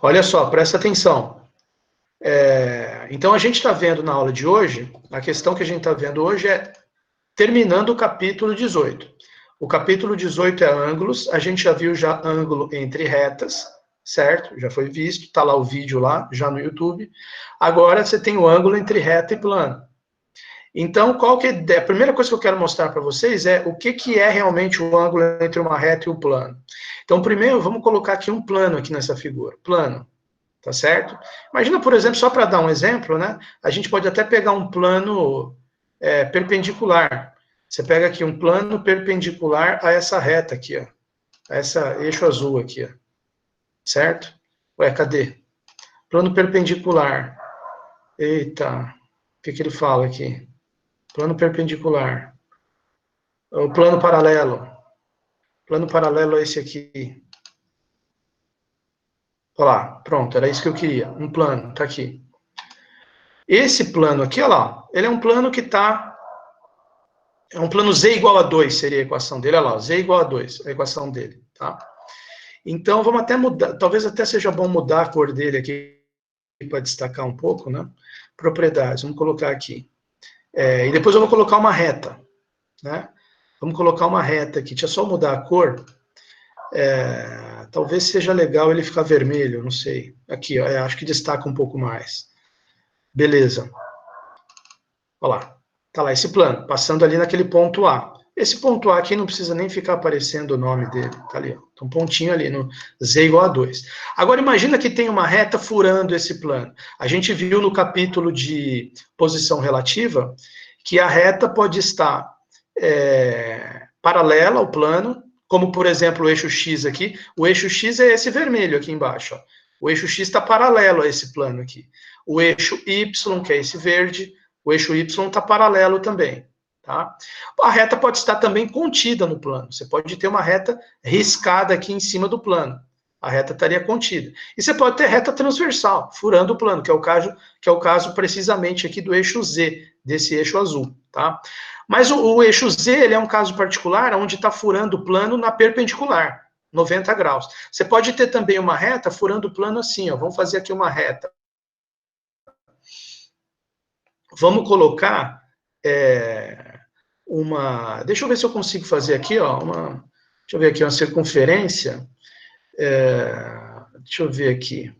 Olha só, presta atenção. Então, a gente está vendo na aula de hoje, a questão que a gente está vendo hoje é terminando o capítulo 18. O capítulo 18 é ângulos, a gente já viu já ângulo entre retas, certo? Já foi visto, está lá o vídeo lá, já no YouTube. Agora você tem o ângulo entre reta e plano. Então, qual que é a primeira coisa que eu quero mostrar para vocês é o que é realmente o ângulo entre uma reta e um plano. Então, primeiro, vamos colocar aqui um plano aqui nessa figura. Plano. Tá certo? Imagina, por exemplo, só para dar um exemplo, né? A gente pode até pegar um plano perpendicular. Você pega aqui um plano perpendicular a essa reta aqui, ó. A essa eixo azul aqui, ó. Certo? Ué, cadê? Plano perpendicular. Eita, o que ele fala aqui? Plano perpendicular. O plano paralelo. Plano paralelo é esse aqui. Olha lá, pronto, era isso que eu queria. Um plano, tá aqui. Esse plano aqui, olha lá, ele é um plano que está... É um plano z igual a 2, seria a equação dele. Olha lá, z igual a 2, a equação dele, tá? Então, vamos até mudar, talvez até seja bom mudar a cor dele aqui, para destacar um pouco, né? Propriedades, vamos colocar aqui. E depois eu vou colocar uma reta, né? Vamos colocar uma reta aqui, deixa eu só mudar a cor. Talvez seja legal ele ficar vermelho, não sei. Aqui, ó, acho que destaca um pouco mais. Beleza. Olha lá. Tá lá esse plano, passando ali naquele ponto A. Esse ponto A aqui não precisa nem ficar aparecendo o nome dele. Tá ali, ó. Tá um pontinho ali no z igual a 2. Agora imagina que tem uma reta furando esse plano. A gente viu no capítulo de posição relativa que a reta pode estar paralela ao plano, como por exemplo o eixo X aqui. O eixo X é esse vermelho aqui embaixo, ó. O eixo X está paralelo a esse plano aqui. O eixo Y, que é esse verde, o eixo Y está paralelo também, tá? A reta pode estar também contida no plano. Você pode ter uma reta riscada aqui em cima do plano. A reta estaria contida. E você pode ter reta transversal, furando o plano, que é o caso precisamente aqui do eixo Z, desse eixo azul, tá? Mas o eixo Z, ele é um caso particular onde está furando o plano na perpendicular, 90 graus. Você pode ter também uma reta furando o plano assim, ó. Vamos fazer aqui uma reta. Vamos colocar uma... Deixa eu ver se eu consigo fazer aqui, ó, deixa eu ver aqui, uma circunferência. Deixa eu ver aqui.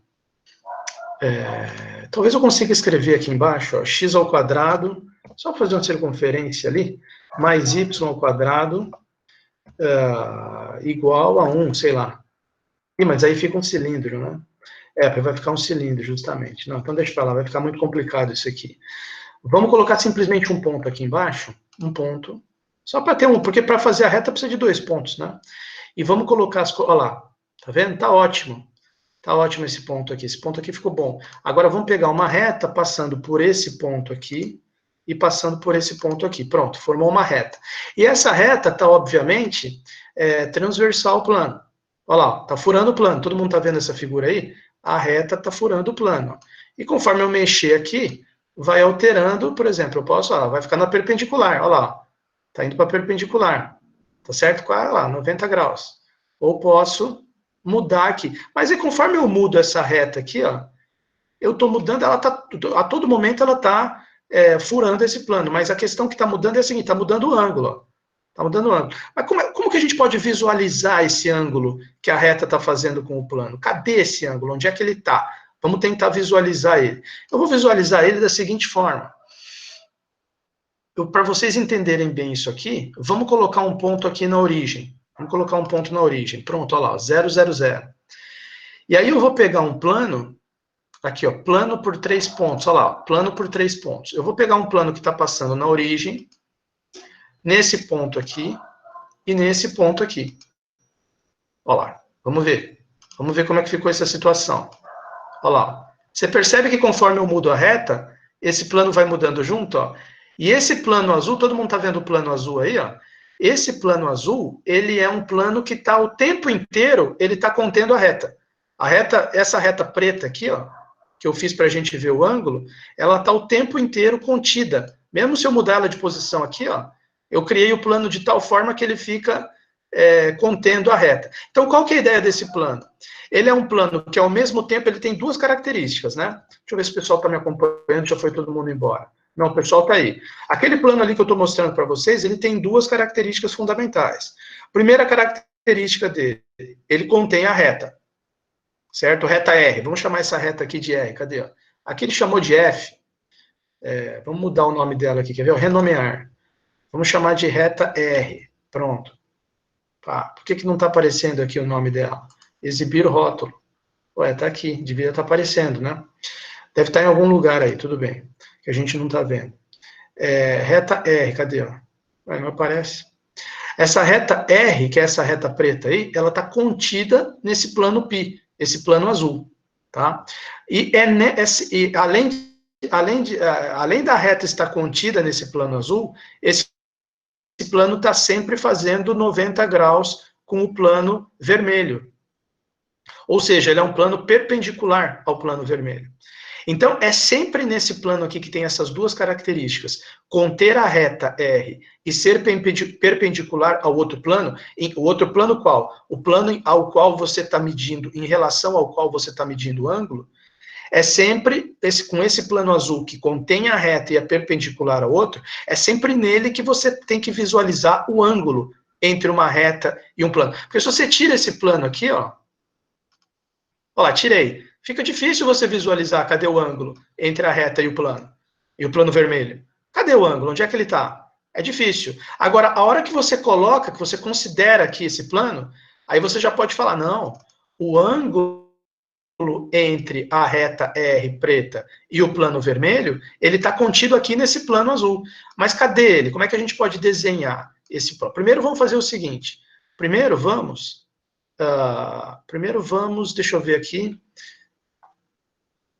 Talvez eu consiga escrever aqui embaixo, ó, x ao quadrado, só fazer uma circunferência ali, mais y ao quadrado, igual a 1, sei lá. Mas aí fica um cilindro, né? Vai ficar um cilindro, justamente. Não, então deixa pra lá, vai ficar muito complicado isso aqui. Vamos colocar simplesmente um ponto aqui embaixo, um ponto, só para ter porque para fazer a reta precisa de 2 pontos, né? E vamos colocar olha lá, tá vendo? Tá ótimo esse ponto aqui ficou bom. Agora vamos pegar uma reta passando por esse ponto aqui e passando por esse ponto aqui, pronto, formou uma reta. E essa reta tá, obviamente, transversal ao plano. Olha lá, tá furando o plano, todo mundo tá vendo essa figura aí? A reta tá furando o plano. E conforme eu mexer aqui, vai alterando, por exemplo, eu posso, vai ficar na perpendicular, olha lá, tá indo para perpendicular, tá certo? Olha lá, 90 graus. Ou posso mudar aqui. Mas aí, conforme eu mudo essa reta aqui, ó, eu tô mudando, ela tá, a todo momento ela tá furando esse plano, mas a questão que tá mudando é a seguinte, tá mudando o ângulo, ó. Tá mudando o ângulo. Mas como que a gente pode visualizar esse ângulo que a reta tá fazendo com o plano? Cadê esse ângulo? Onde é que ele tá? Vamos tentar visualizar ele. Eu vou visualizar ele da seguinte forma. Para vocês entenderem bem isso aqui, vamos colocar um ponto aqui na origem. Vamos colocar um ponto na origem. Pronto, olha lá, 0, 0, 0. E aí eu vou pegar um plano, aqui, ó, plano por 3 pontos. Olha lá, plano por 3 pontos. Eu vou pegar um plano que está passando na origem, nesse ponto aqui e nesse ponto aqui. Olha lá, vamos ver. Vamos ver como é que ficou essa situação. Olha lá. Você percebe que conforme eu mudo a reta, esse plano vai mudando junto, ó. E esse plano azul, todo mundo está vendo o plano azul aí, ó? Esse plano azul, ele é um plano que está o tempo inteiro, ele está contendo a reta. A reta, essa reta preta aqui, ó, que eu fiz para a gente ver o ângulo, ela está o tempo inteiro contida. Mesmo se eu mudar ela de posição aqui, ó, eu criei o plano de tal forma que ele fica contendo a reta. Então, qual que é a ideia desse plano? Ele é um plano que, ao mesmo tempo, ele tem duas características, né? Deixa eu ver se o pessoal está me acompanhando, já foi todo mundo embora. Não, o pessoal está aí. Aquele plano ali que eu estou mostrando para vocês, ele tem duas características fundamentais. Primeira característica dele, ele contém a reta, certo? Reta R. Vamos chamar essa reta aqui de R. Cadê? Aqui ele chamou de F. Vamos mudar o nome dela aqui, quer ver? Renomear. Vamos chamar de reta R. Pronto. Por que não está aparecendo aqui o nome dela? Exibir o rótulo. Ué, está aqui. Devia estar aparecendo, né? Deve estar em algum lugar aí, tudo bem. Que a gente não está vendo. Reta R, cadê? Ué, não aparece. Essa reta R, que é essa reta preta aí, ela está contida nesse plano π, esse plano azul, tá? E além da reta estar contida nesse plano azul, esse plano está sempre fazendo 90 graus com o plano vermelho. Ou seja, ele é um plano perpendicular ao plano vermelho. Então, é sempre nesse plano aqui que tem essas duas características, conter a reta R e ser perpendicular ao outro plano. O outro plano qual? O plano ao qual você está medindo, em relação ao qual você está medindo o ângulo, é sempre com esse plano azul que contém a reta e é perpendicular ao outro, é sempre nele que você tem que visualizar o ângulo entre uma reta e um plano. Porque se você tira esse plano aqui, ó lá, tirei. Fica difícil você visualizar cadê o ângulo entre a reta e o plano vermelho. Cadê o ângulo? Onde é que ele está? É difícil. Agora, a hora que você coloca, que você considera aqui esse plano, aí você já pode falar, não, o ângulo entre a reta R preta e o plano vermelho, ele está contido aqui nesse plano azul. Mas cadê ele? Como é que a gente pode desenhar esse plano? Primeiro vamos fazer o seguinte. Primeiro vamos, deixa eu ver aqui.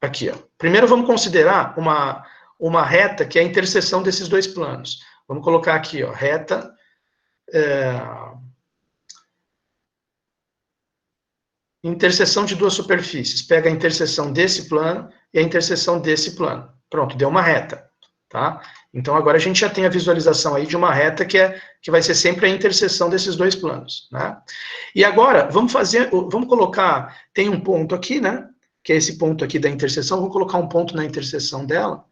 Aqui, ó. Primeiro vamos considerar uma reta que é a interseção desses dois planos. Vamos colocar aqui, ó, reta... interseção de duas superfícies. Pega a interseção desse plano e a interseção desse plano. Pronto, deu uma reta, tá? Então, agora a gente já tem a visualização aí de uma reta que vai ser sempre a interseção desses dois planos, né? E agora, vamos colocar, tem um ponto aqui, né? Que é esse ponto aqui da interseção, vamos colocar um ponto na interseção dela.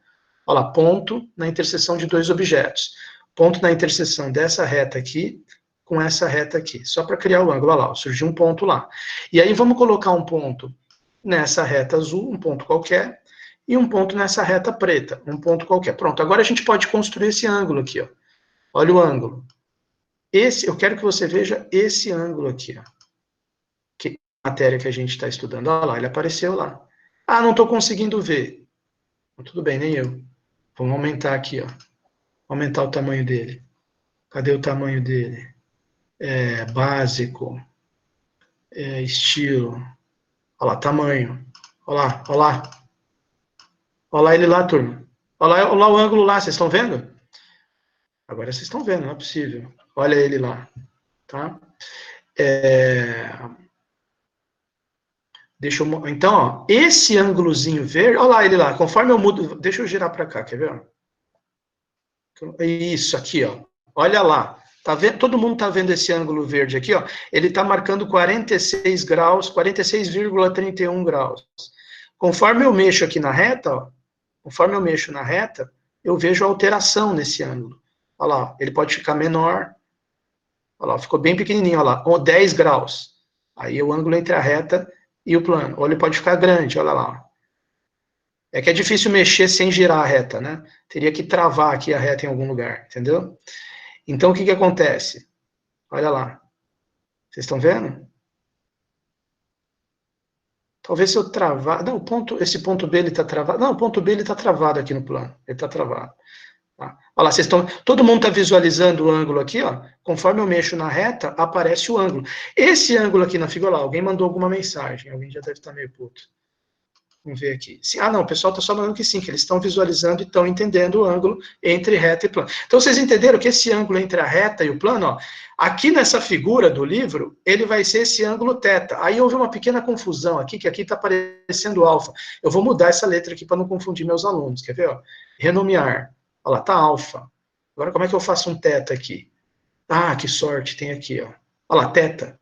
Olha lá, ponto na interseção de dois objetos. Ponto na interseção dessa reta aqui com essa reta aqui, só para criar o ângulo. Olha lá, surgiu um ponto lá. E aí vamos colocar um ponto nessa reta azul, um ponto qualquer, e um ponto nessa reta preta, um ponto qualquer. Pronto, agora a gente pode construir esse ângulo aqui, ó. Olha o ângulo. Eu quero que você veja esse ângulo aqui, ó. Que matéria que a gente está estudando. Olha lá, ele apareceu lá. Ah, não estou conseguindo ver. Tudo bem, nem eu. Vamos aumentar aqui, ó. Aumentar o tamanho dele. Cadê o tamanho dele? Básico. Estilo. Olha lá, tamanho. Olha lá, olha lá. Olha lá ele lá, turma. Olha lá o ângulo lá, vocês estão vendo? Agora vocês estão vendo, não é possível. Olha ele lá, tá? Então, ó, esse ângulozinho verde, olha lá ele lá, conforme eu mudo, deixa eu girar para cá, quer ver? Isso aqui, ó, olha lá, tá vendo? Todo mundo tá vendo esse ângulo verde aqui, ó, ele tá marcando 46 graus, 46,31 graus. Conforme eu mexo aqui na reta, ó, conforme eu mexo na reta, eu vejo a alteração nesse ângulo. Olha lá, ele pode ficar menor, olha lá, ficou bem pequenininho, olha lá, 10 graus. Aí o ângulo entre a reta e o plano. Ou ele pode ficar grande, olha lá. É que é difícil mexer sem girar a reta, né? Teria que travar aqui a reta em algum lugar, entendeu? Então, o que acontece? Olha lá. Vocês estão vendo? Talvez se eu travar... Não, esse ponto B, ele está travado. Não, o ponto B, ele está travado aqui no plano. Ele está travado. Tá? Olha lá, vocês estão... Todo mundo está visualizando o ângulo aqui, ó. Conforme eu mexo na reta, aparece o ângulo. Esse ângulo aqui na figura, lá, alguém mandou alguma mensagem. Alguém já deve estar meio puto. Vamos ver aqui. Não, o pessoal está só falando que sim, que eles estão visualizando e estão entendendo o ângulo entre reta e plano. Então, vocês entenderam que esse ângulo entre a reta e o plano, ó, aqui nessa figura do livro, ele vai ser esse ângulo θ. Aí houve uma pequena confusão aqui, que aqui está aparecendo alfa. Eu vou mudar essa letra aqui para não confundir meus alunos. Quer ver? Ó? Renomear. Olha lá, está alfa. Agora, como é que eu faço um θ aqui? Ah, que sorte, tem aqui, ó. Olha lá, teta.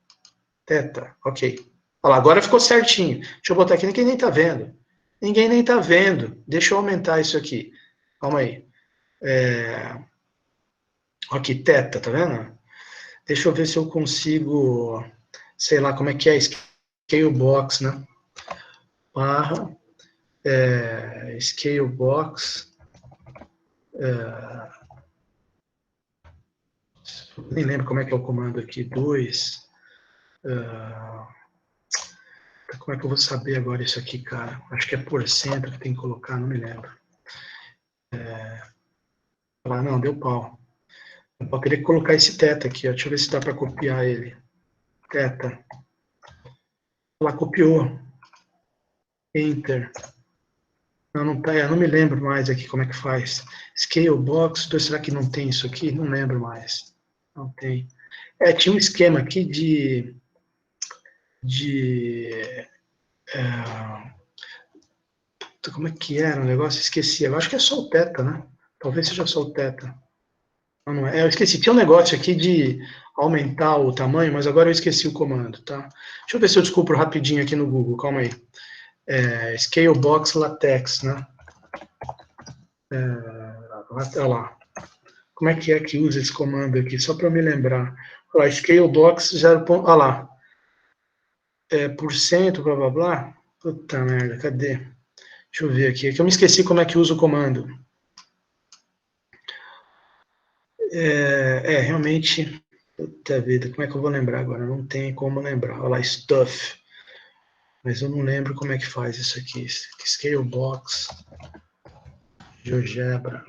Teta, ok. Olha lá, agora ficou certinho. Deixa eu botar aqui, ninguém nem tá vendo. Ninguém nem tá vendo. Deixa eu aumentar isso aqui. Calma aí. Aqui, teta, tá vendo? Deixa eu ver se eu consigo, sei lá, como é que é, Scalebox, né? Barra, Scalebox, nem lembro como é que é o comando aqui, 2, como é que eu vou saber agora isso aqui, cara? Acho que é porcento que tem que colocar, não me lembro. Ah, não, deu pau. Eu teria que colocar esse teta aqui, ó. Deixa eu ver se dá para copiar ele. Teta. Lá, copiou. Enter. Não, não tá, eu não me lembro mais aqui como é que faz. Scalebox, será que não tem isso aqui? Não lembro mais. Não tem. Tinha um esquema aqui de como é que era o negócio? Esqueci. Eu acho que é só o teta, né? Talvez seja só o teta. Não, não é. Eu esqueci. Tinha um negócio aqui de aumentar o tamanho, mas agora eu esqueci o comando, tá? Deixa eu ver se eu descubro rapidinho aqui no Google. Calma aí. Scalebox latex, né? Olha lá. Como é que usa esse comando aqui? Só para eu me lembrar. Olha lá, Scalebox 0. Olha lá. Porcento, blá blá blá. Puta merda, cadê? Deixa eu ver aqui. É que eu me esqueci como é que usa o comando. Realmente. Puta vida, como é que eu vou lembrar agora? Não tem como lembrar. Olha lá, stuff. Mas eu não lembro como é que faz isso aqui. Scalebox. GeoGebra.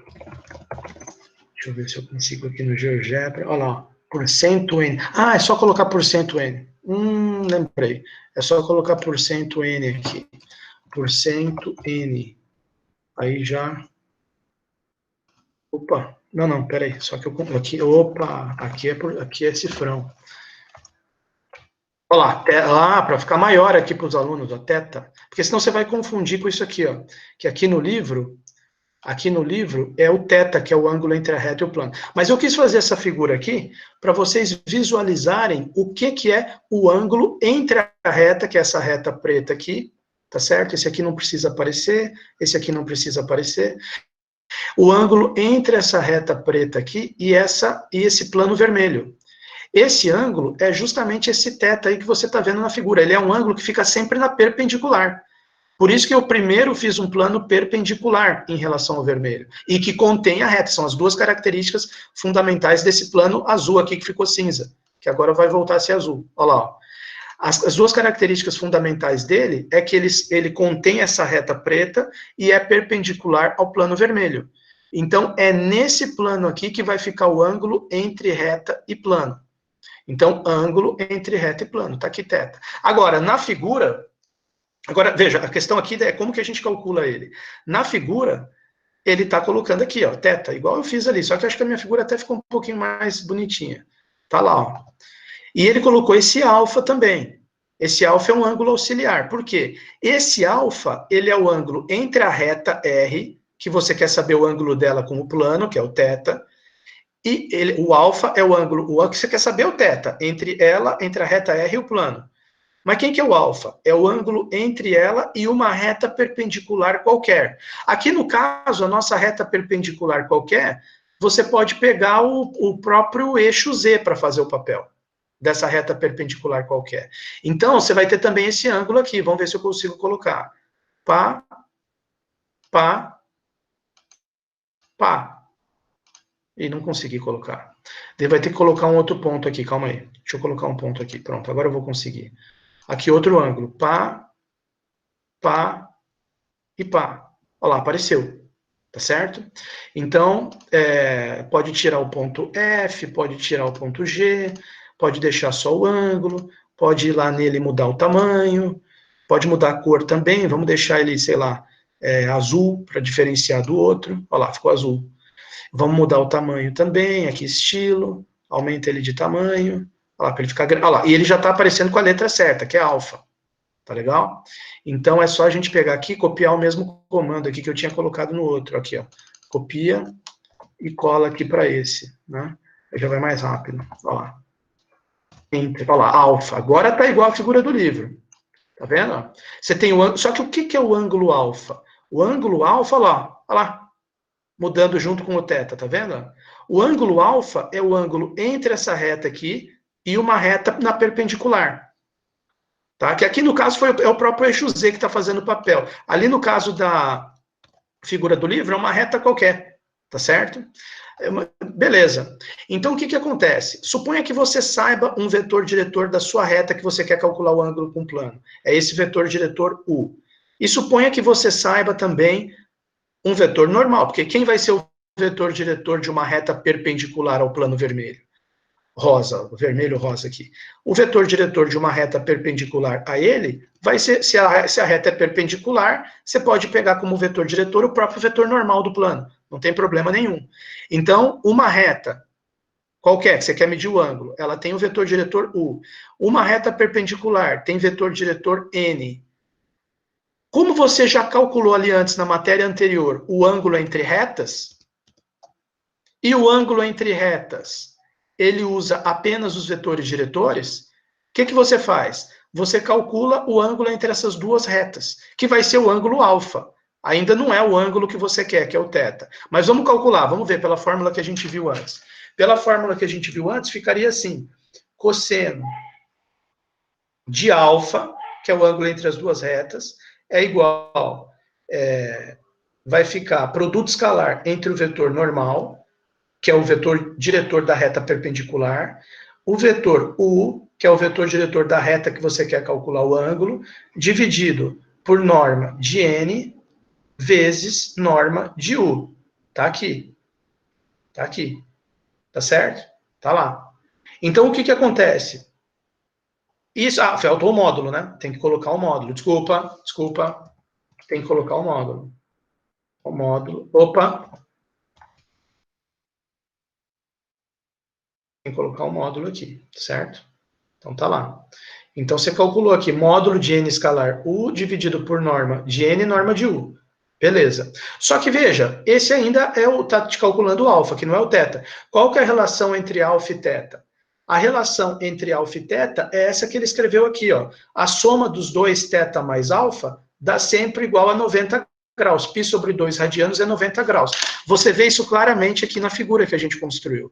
Deixa eu ver se eu consigo aqui no GeoGebra. Olha lá, porcento N. Ah, é só colocar porcento N. Lembrei. É só colocar porcento N aqui. Porcento N. Aí já... Opa, não, peraí. Só que eu... Aqui, opa, aqui é cifrão. Olha lá, para ficar maior aqui para os alunos, a teta. Porque senão você vai confundir com isso aqui, ó. Que aqui no livro é o teta, que é o ângulo entre a reta e o plano. Mas eu quis fazer essa figura aqui para vocês visualizarem o que é o ângulo entre a reta, que é essa reta preta aqui, tá certo? Esse aqui não precisa aparecer, esse aqui não precisa aparecer. O ângulo entre essa reta preta aqui e esse plano vermelho. Esse ângulo é justamente esse teta aí que você está vendo na figura. Ele é um ângulo que fica sempre na perpendicular. Por isso que eu primeiro fiz um plano perpendicular em relação ao vermelho, e que contém a reta. São as duas características fundamentais desse plano azul aqui que ficou cinza, que agora vai voltar a ser azul. Olha lá. Ó. As duas características fundamentais dele é que ele contém essa reta preta e é perpendicular ao plano vermelho. Então, é nesse plano aqui que vai ficar o ângulo entre reta e plano. Então, ângulo entre reta e plano, tá aqui teta. Agora, na figura... Agora, veja, a questão aqui é como que a gente calcula ele. Na figura, ele está colocando aqui, ó, teta, igual eu fiz ali, só que eu acho que a minha figura até ficou um pouquinho mais bonitinha. Tá lá, ó. E ele colocou esse alfa também. Esse alfa é um ângulo auxiliar. Por quê? Esse alfa, ele é o ângulo entre a reta R, que você quer saber o ângulo dela com o plano, que é o teta, e o alfa é o ângulo que você quer saber é o teta, entre a reta R e o plano. Mas quem que é o alfa? É o ângulo entre ela e uma reta perpendicular qualquer. Aqui no caso, a nossa reta perpendicular qualquer, você pode pegar o próprio eixo Z para fazer o papel dessa reta perpendicular qualquer. Então, você vai ter também esse ângulo aqui. Vamos ver se eu consigo colocar. Pá, pá, pá. E não consegui colocar. Ele vai ter que colocar um outro ponto aqui. Calma aí. Deixa eu colocar um ponto aqui. Pronto, agora eu vou conseguir. Aqui outro ângulo. Pá, pá e pá. Olha lá, apareceu. Tá certo? Então, pode tirar o ponto F, pode tirar o ponto G, pode deixar só o ângulo, pode ir lá nele e mudar o tamanho, pode mudar a cor também, vamos deixar ele, sei lá, azul, para diferenciar do outro. Olha lá, ficou azul. Vamos mudar o tamanho também, aqui estilo, aumenta ele de tamanho, olha lá, para ele ficar grande. Olha lá, e ele já está aparecendo com a letra certa, que é alfa. Tá legal? Então, é só a gente pegar aqui e copiar o mesmo comando aqui que eu tinha colocado no outro. Aqui, ó. Copia e cola aqui para esse, né? Aí já vai mais rápido. Ó lá. Olha lá, alfa. Agora está igual a figura do livro. Tá vendo? Você tem o ângulo. Só que o que é o ângulo alfa? O ângulo alfa, olha lá, mudando junto com o θ, tá vendo? O ângulo alfa é o ângulo entre essa reta aqui e uma reta na perpendicular. Tá? Que aqui no caso é o próprio eixo Z que está fazendo o papel. Ali no caso da figura do livro é uma reta qualquer, tá certo? Beleza. Então, o que acontece? Suponha que você saiba um vetor diretor da sua reta que você quer calcular o ângulo com o plano. É esse vetor diretor U. E suponha que você saiba também um vetor normal, porque quem vai ser o vetor diretor de uma reta perpendicular ao plano vermelho? Rosa, vermelho rosa aqui. O vetor diretor de uma reta perpendicular a ele vai ser, se a reta é perpendicular, você pode pegar como vetor diretor o próprio vetor normal do plano. Não tem problema nenhum. Então, uma reta qualquer, que você quer medir o ângulo, ela tem o vetor diretor U. Uma reta perpendicular tem vetor diretor N. Como você já calculou ali antes, na matéria anterior, o ângulo entre retas, e o ângulo entre retas, ele usa apenas os vetores diretores, o que você faz? Você calcula o ângulo entre essas duas retas, que vai ser o ângulo alfa. Ainda não é o ângulo que você quer, que é o θ. Mas vamos calcular, vamos ver pela fórmula que a gente viu antes. Pela fórmula que a gente viu antes, ficaria assim: cosseno de alfa, que é o ângulo entre as duas retas, é igual, vai ficar produto escalar entre o vetor normal, que é o vetor diretor da reta perpendicular, o vetor U, que é o vetor diretor da reta que você quer calcular o ângulo, dividido por norma de N vezes norma de U. Tá aqui. Tá aqui. Tá certo? Tá lá. Então, o que acontece? Isso, faltou o módulo, né? Tem que colocar o módulo. Desculpa. Tem que colocar o módulo. O módulo. Opa. Tem que colocar o módulo aqui, certo? Então tá lá. Então você calculou aqui módulo de n escalar U dividido por norma de n, norma de U. Beleza. Só que veja, esse ainda tá te calculando o alfa, que não é o θ. Qual que é a relação entre alfa e θ? A relação entre alfa e θ é essa que ele escreveu aqui, ó. A soma dos dois θ mais alfa dá sempre igual a 90 graus. Π sobre 2 radianos é 90 graus. Você vê isso claramente aqui na figura que a gente construiu.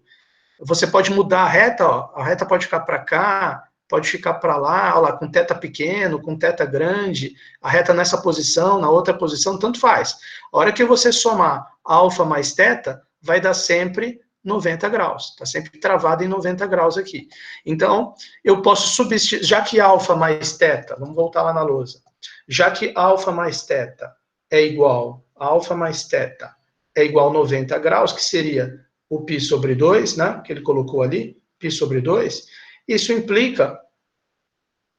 Você pode mudar a reta, ó. A reta pode ficar para cá, pode ficar para lá, ó lá, com θ pequeno, com θ grande, a reta nessa posição, na outra posição, tanto faz. A hora que você somar alfa mais θ, vai dar sempre 90 graus. Está sempre travado em 90 graus aqui. Então, eu posso substituir, já que alfa mais θ, vamos voltar lá na lousa, já que alfa mais θ é igual, alfa mais θ é igual a 90 graus, que seria o π sobre 2, né, que ele colocou ali, π sobre 2, isso implica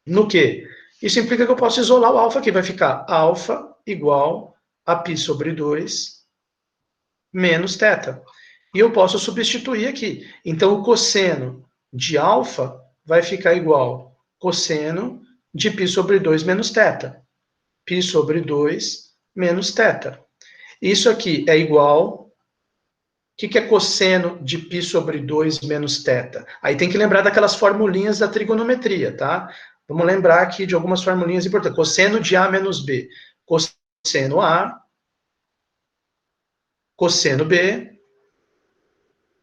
no quê? Isso implica que eu posso isolar o alfa aqui, vai ficar alfa igual a π sobre 2 menos θ. E eu posso substituir aqui. Então, o cosseno de alfa vai ficar igual cosseno de π sobre 2 menos θ. π sobre 2 menos θ. Isso aqui é igual... O que é cosseno de π sobre 2 menos θ? Aí tem que lembrar daquelas formulinhas da trigonometria, tá? Vamos lembrar aqui de algumas formulinhas importantes. Cosseno de A menos B. Cosseno A, cosseno B.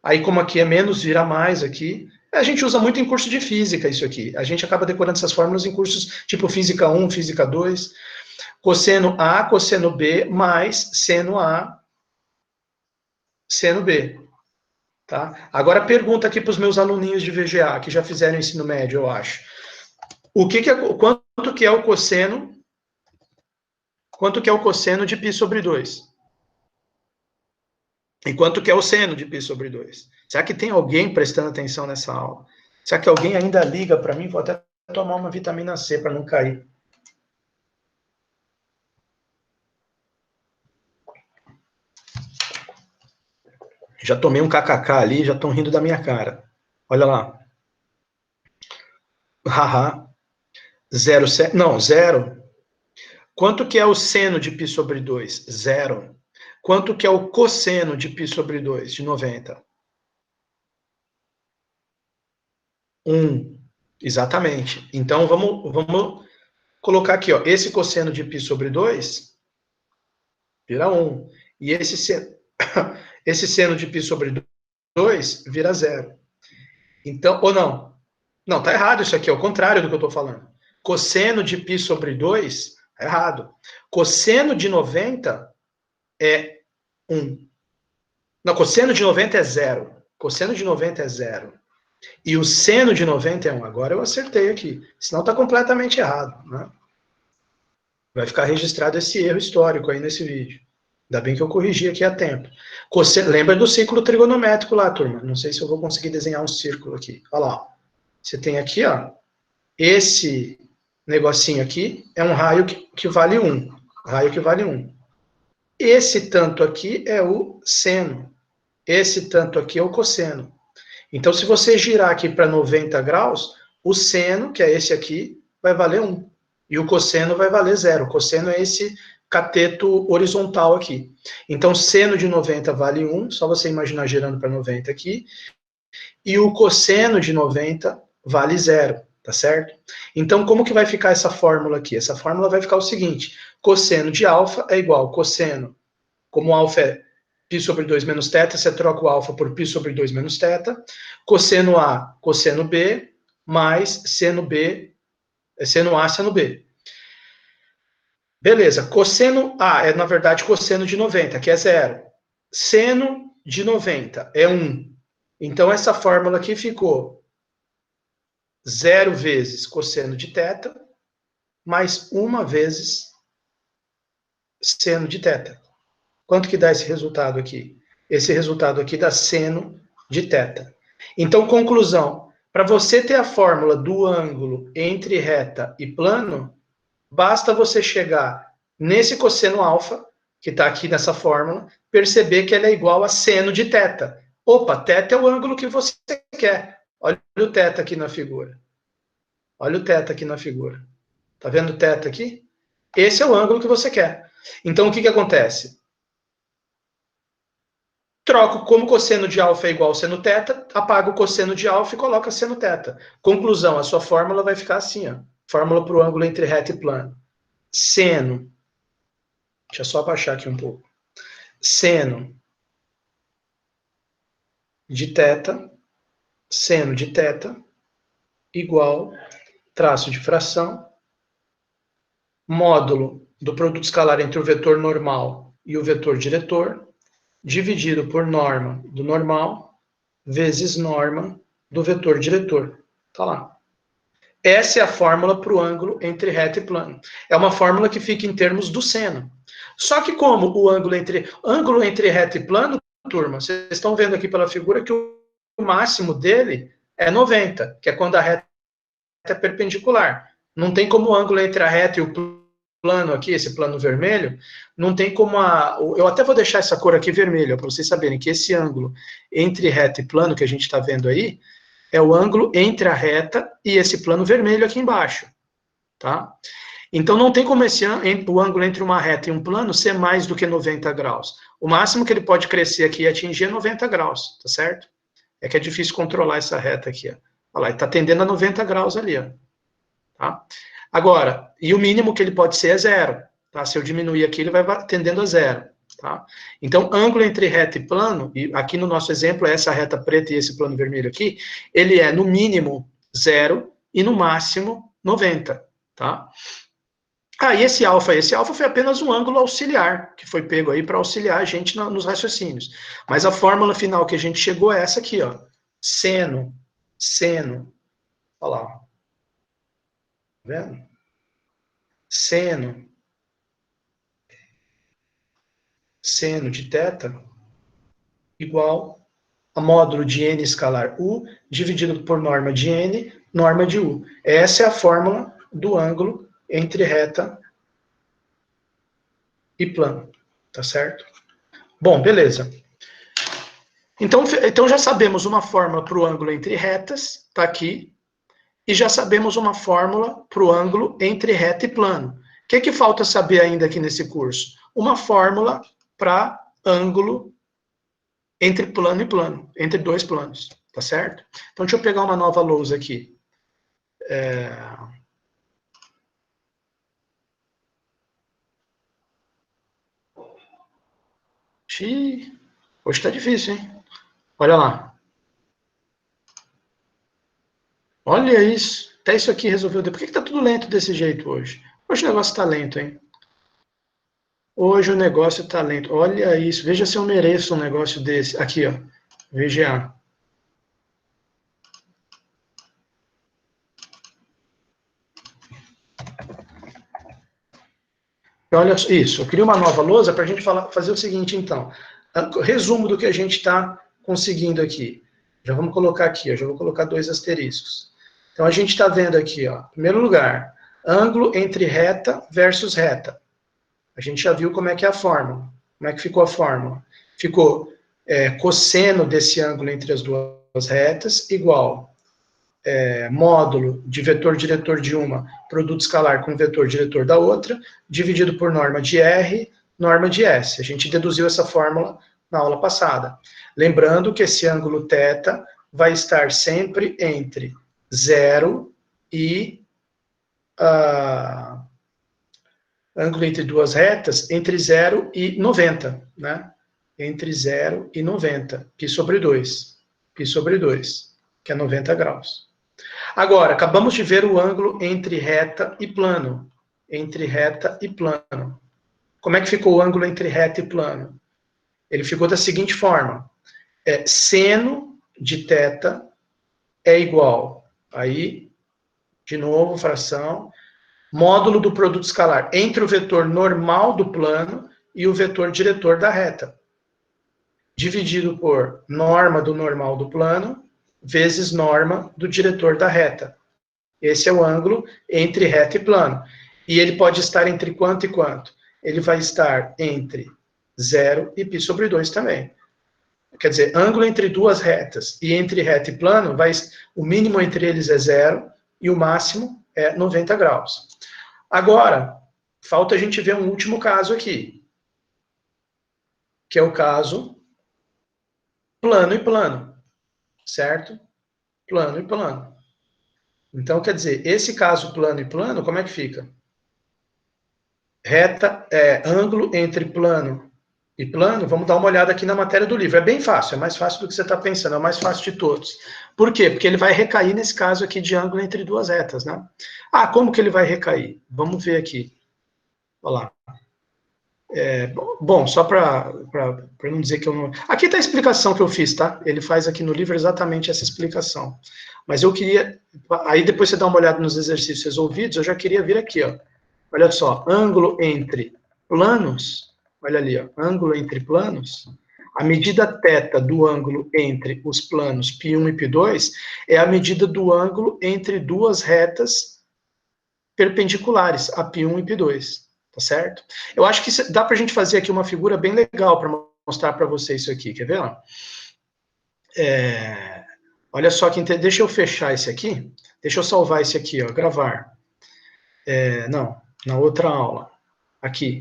Aí, como aqui é menos, vira mais aqui. A gente usa muito em curso de física isso aqui. A gente acaba decorando essas fórmulas em cursos tipo física 1, física 2. Cosseno A, cosseno B, mais seno A, seno B. Tá? Agora pergunta aqui para os meus aluninhos de VGA, que já fizeram ensino médio, eu acho. Quanto que é o cosseno? Quanto que é o cosseno de π sobre 2? E quanto que é o seno de π sobre 2? Será que tem alguém prestando atenção nessa aula? Será que alguém ainda liga para mim? Vou até tomar uma vitamina C para não cair. Já tomei um kkk ali, já estão rindo da minha cara. Olha lá. Haha. 0, não, 0. Quanto que é o seno de π sobre 2? 0. Quanto que é o cosseno de π sobre 2, de 90? 1. Exatamente. Então, vamos colocar aqui, ó, esse cosseno de π sobre 2 vira 1. E esse seno de π sobre 2 vira 0. Então, ou não. Não, tá errado isso aqui, é o contrário do que eu estou falando. Cosseno de π sobre 2, tá errado. Cosseno de 90 é 1. Não, cosseno de 90 é 0. Cosseno de 90 é 0. E o seno de 90 é 1. Agora eu acertei aqui. Senão está completamente errado. Né? Vai ficar registrado esse erro histórico aí nesse vídeo. Ainda bem que eu corrigi aqui a tempo. Lembra do círculo trigonométrico lá, turma? Não sei se eu vou conseguir desenhar um círculo aqui. Olha lá. Ó. Você tem aqui, ó, esse negocinho aqui é um raio que vale 1. Raio que vale 1. Esse tanto aqui é o seno. Esse tanto aqui é o cosseno. Então, se você girar aqui para 90 graus, o seno, que é esse aqui, vai valer 1. E o cosseno vai valer 0. O cosseno é esse cateto horizontal aqui. Então, seno de 90 vale 1, só você imaginar girando para 90 aqui. E o cosseno de 90 vale 0, tá certo? Então, como que vai ficar essa fórmula aqui? Essa fórmula vai ficar o seguinte, cosseno de alfa é igual a cosseno, como alfa é π sobre 2 menos θ, você troca o alfa por π sobre 2 menos θ, cosseno A, cosseno B, mais seno B, seno A, seno B. Beleza, cosseno A é, na verdade, cosseno de 90, que é 0. Seno de 90 é 1. Então, essa fórmula aqui ficou 0 vezes cosseno de θ, mais 1 vezes seno de θ. Quanto que dá esse resultado aqui? Esse resultado aqui dá seno de θ. Então, conclusão, para você ter a fórmula do ângulo entre reta e plano, basta você chegar nesse cosseno alfa, que está aqui nessa fórmula, perceber que ela é igual a seno de θ. Opa, θ é o ângulo que você quer. Olha o θ aqui na figura. Olha o θ aqui na figura. Tá vendo o θ aqui? Esse é o ângulo que você quer. Então, o que acontece? Troco como cosseno de alfa é igual ao seno θ, apago o cosseno de alfa e coloco a seno θ. Conclusão, a sua fórmula vai ficar assim, ó. Fórmula para o ângulo entre reta e plano. Seno. Deixa eu só abaixar aqui um pouco. Seno de θ, seno de θ, igual traço de fração, módulo do produto escalar entre o vetor normal e o vetor diretor, dividido por norma do normal, vezes norma do vetor diretor. Tá lá. Essa é a fórmula para o ângulo entre reta e plano. É uma fórmula que fica em termos do seno. Só que como o ângulo entre reta e plano, turma, vocês estão vendo aqui pela figura que o máximo dele é 90, que é quando a reta é perpendicular. Não tem como o ângulo entre a reta e o plano aqui, esse plano vermelho, não tem como eu até vou deixar essa cor aqui vermelha, para vocês saberem que esse ângulo entre reta e plano que a gente está vendo aí, é o ângulo entre a reta e esse plano vermelho aqui embaixo, tá? Então, não tem como o ângulo entre uma reta e um plano ser mais do que 90 graus. O máximo que ele pode crescer aqui e atingir é 90 graus, tá certo? É que é difícil controlar essa reta aqui, ó. Olha lá, ele está tendendo a 90 graus ali, ó. Tá? Agora, e o mínimo que ele pode ser é 0, tá? Se eu diminuir aqui, ele vai tendendo a 0. Tá? Então, ângulo entre reta e plano, e aqui no nosso exemplo é essa reta preta e esse plano vermelho aqui, ele é no mínimo 0 e no máximo 90. Tá? Ah, e esse alfa foi apenas um ângulo auxiliar, que foi pego aí para auxiliar a gente nos raciocínios. Mas a fórmula final que a gente chegou é essa aqui, ó. Seno, olha lá. Tá vendo? Seno de θ igual a módulo de n escalar u dividido por norma de n, norma de u. Essa é a fórmula do ângulo entre reta e plano, tá certo? Bom, beleza. Então já sabemos uma fórmula para o ângulo entre retas, tá aqui, e já sabemos uma fórmula para o ângulo entre reta e plano. O que falta saber ainda aqui nesse curso? Uma fórmula para ângulo entre plano e plano, entre dois planos, tá certo? Então, deixa eu pegar uma nova lousa aqui. Hoje está difícil, hein? Olha lá. Olha isso. Até isso aqui resolveu. Por que está tudo lento desse jeito hoje? Hoje o negócio está lento, hein? Hoje o negócio está lento. Olha isso. Veja se eu mereço um negócio desse. Aqui, ó. VGA. Olha isso. Eu queria uma nova lousa para a gente fazer o seguinte, então. Resumo do que a gente está conseguindo aqui. Já vamos colocar aqui, ó, já vou colocar 2 asteriscos. Então, a gente está vendo aqui, ó, em primeiro lugar, ângulo entre reta versus reta. A gente já viu como é que é a fórmula. Como é que ficou a fórmula? Ficou cosseno desse ângulo entre as duas retas igual módulo de vetor diretor de uma, produto escalar com vetor diretor da outra, dividido por norma de R, norma de S. A gente deduziu essa fórmula na aula passada. Lembrando que esse ângulo θ vai estar sempre entre 0 e ângulo entre duas retas, entre 0 e 90, né? Entre 0 e 90, π sobre 2. Π sobre 2, que é 90 graus. Agora, acabamos de ver o ângulo entre reta e plano. Entre reta e plano. Como é que ficou o ângulo entre reta e plano? Ele ficou da seguinte forma. Seno de θ é igual, aí, de novo, fração, módulo do produto escalar entre o vetor normal do plano e o vetor diretor da reta, dividido por norma do normal do plano, vezes norma do diretor da reta. Esse é o ângulo entre reta e plano. E ele pode estar entre quanto e quanto? Ele vai estar entre 0 e π sobre 2 também. Quer dizer, ângulo entre duas retas e entre reta e plano, o mínimo entre eles é 0 e o máximo é 90 graus. Agora, falta a gente ver um último caso aqui, que é o caso plano e plano, certo? Plano e plano. Então, quer dizer, esse caso plano e plano, como é que fica? Reta, ângulo entre plano e plano, vamos dar uma olhada aqui na matéria do livro. É bem fácil, é mais fácil do que você está pensando, é o mais fácil de todos. Por quê? Porque ele vai recair nesse caso aqui de ângulo entre duas retas, né? Ah, como que ele vai recair? Vamos ver aqui. Olha lá. Bom, só para não dizer que eu não... Aqui está a explicação que eu fiz, tá? Ele faz aqui no livro exatamente essa explicação. Mas eu queria... Aí depois você dá uma olhada nos exercícios resolvidos, eu já queria vir aqui, ó. Olha só, ângulo entre planos, olha ali, ó, ângulo entre planos, a medida θ do ângulo entre os planos π1 e π2 é a medida do ângulo entre duas retas perpendiculares, a π1 e π2. Tá certo? Eu acho que dá para a gente fazer aqui uma figura bem legal para mostrar para vocês isso aqui. Quer ver? Ó? Olha só, deixa eu fechar esse aqui. Deixa eu salvar esse aqui, ó, gravar. Não, na outra aula. Aqui.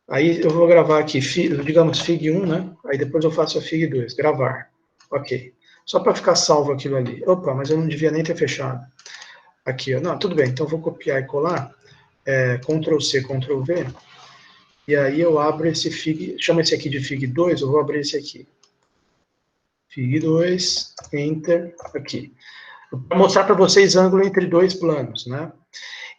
Aí eu vou gravar aqui, digamos, Fig 1, né? Aí depois eu faço a Fig 2, gravar. Ok. Só para ficar salvo aquilo ali. Opa, mas eu não devia nem ter fechado. Aqui, ó. Não, tudo bem. Então eu vou copiar e colar. Ctrl C, Ctrl V, e aí eu abro esse Fig, chama esse aqui de Fig 2, eu vou abrir esse aqui. Fig 2, Enter, aqui. Para mostrar para vocês ângulo entre dois planos, né?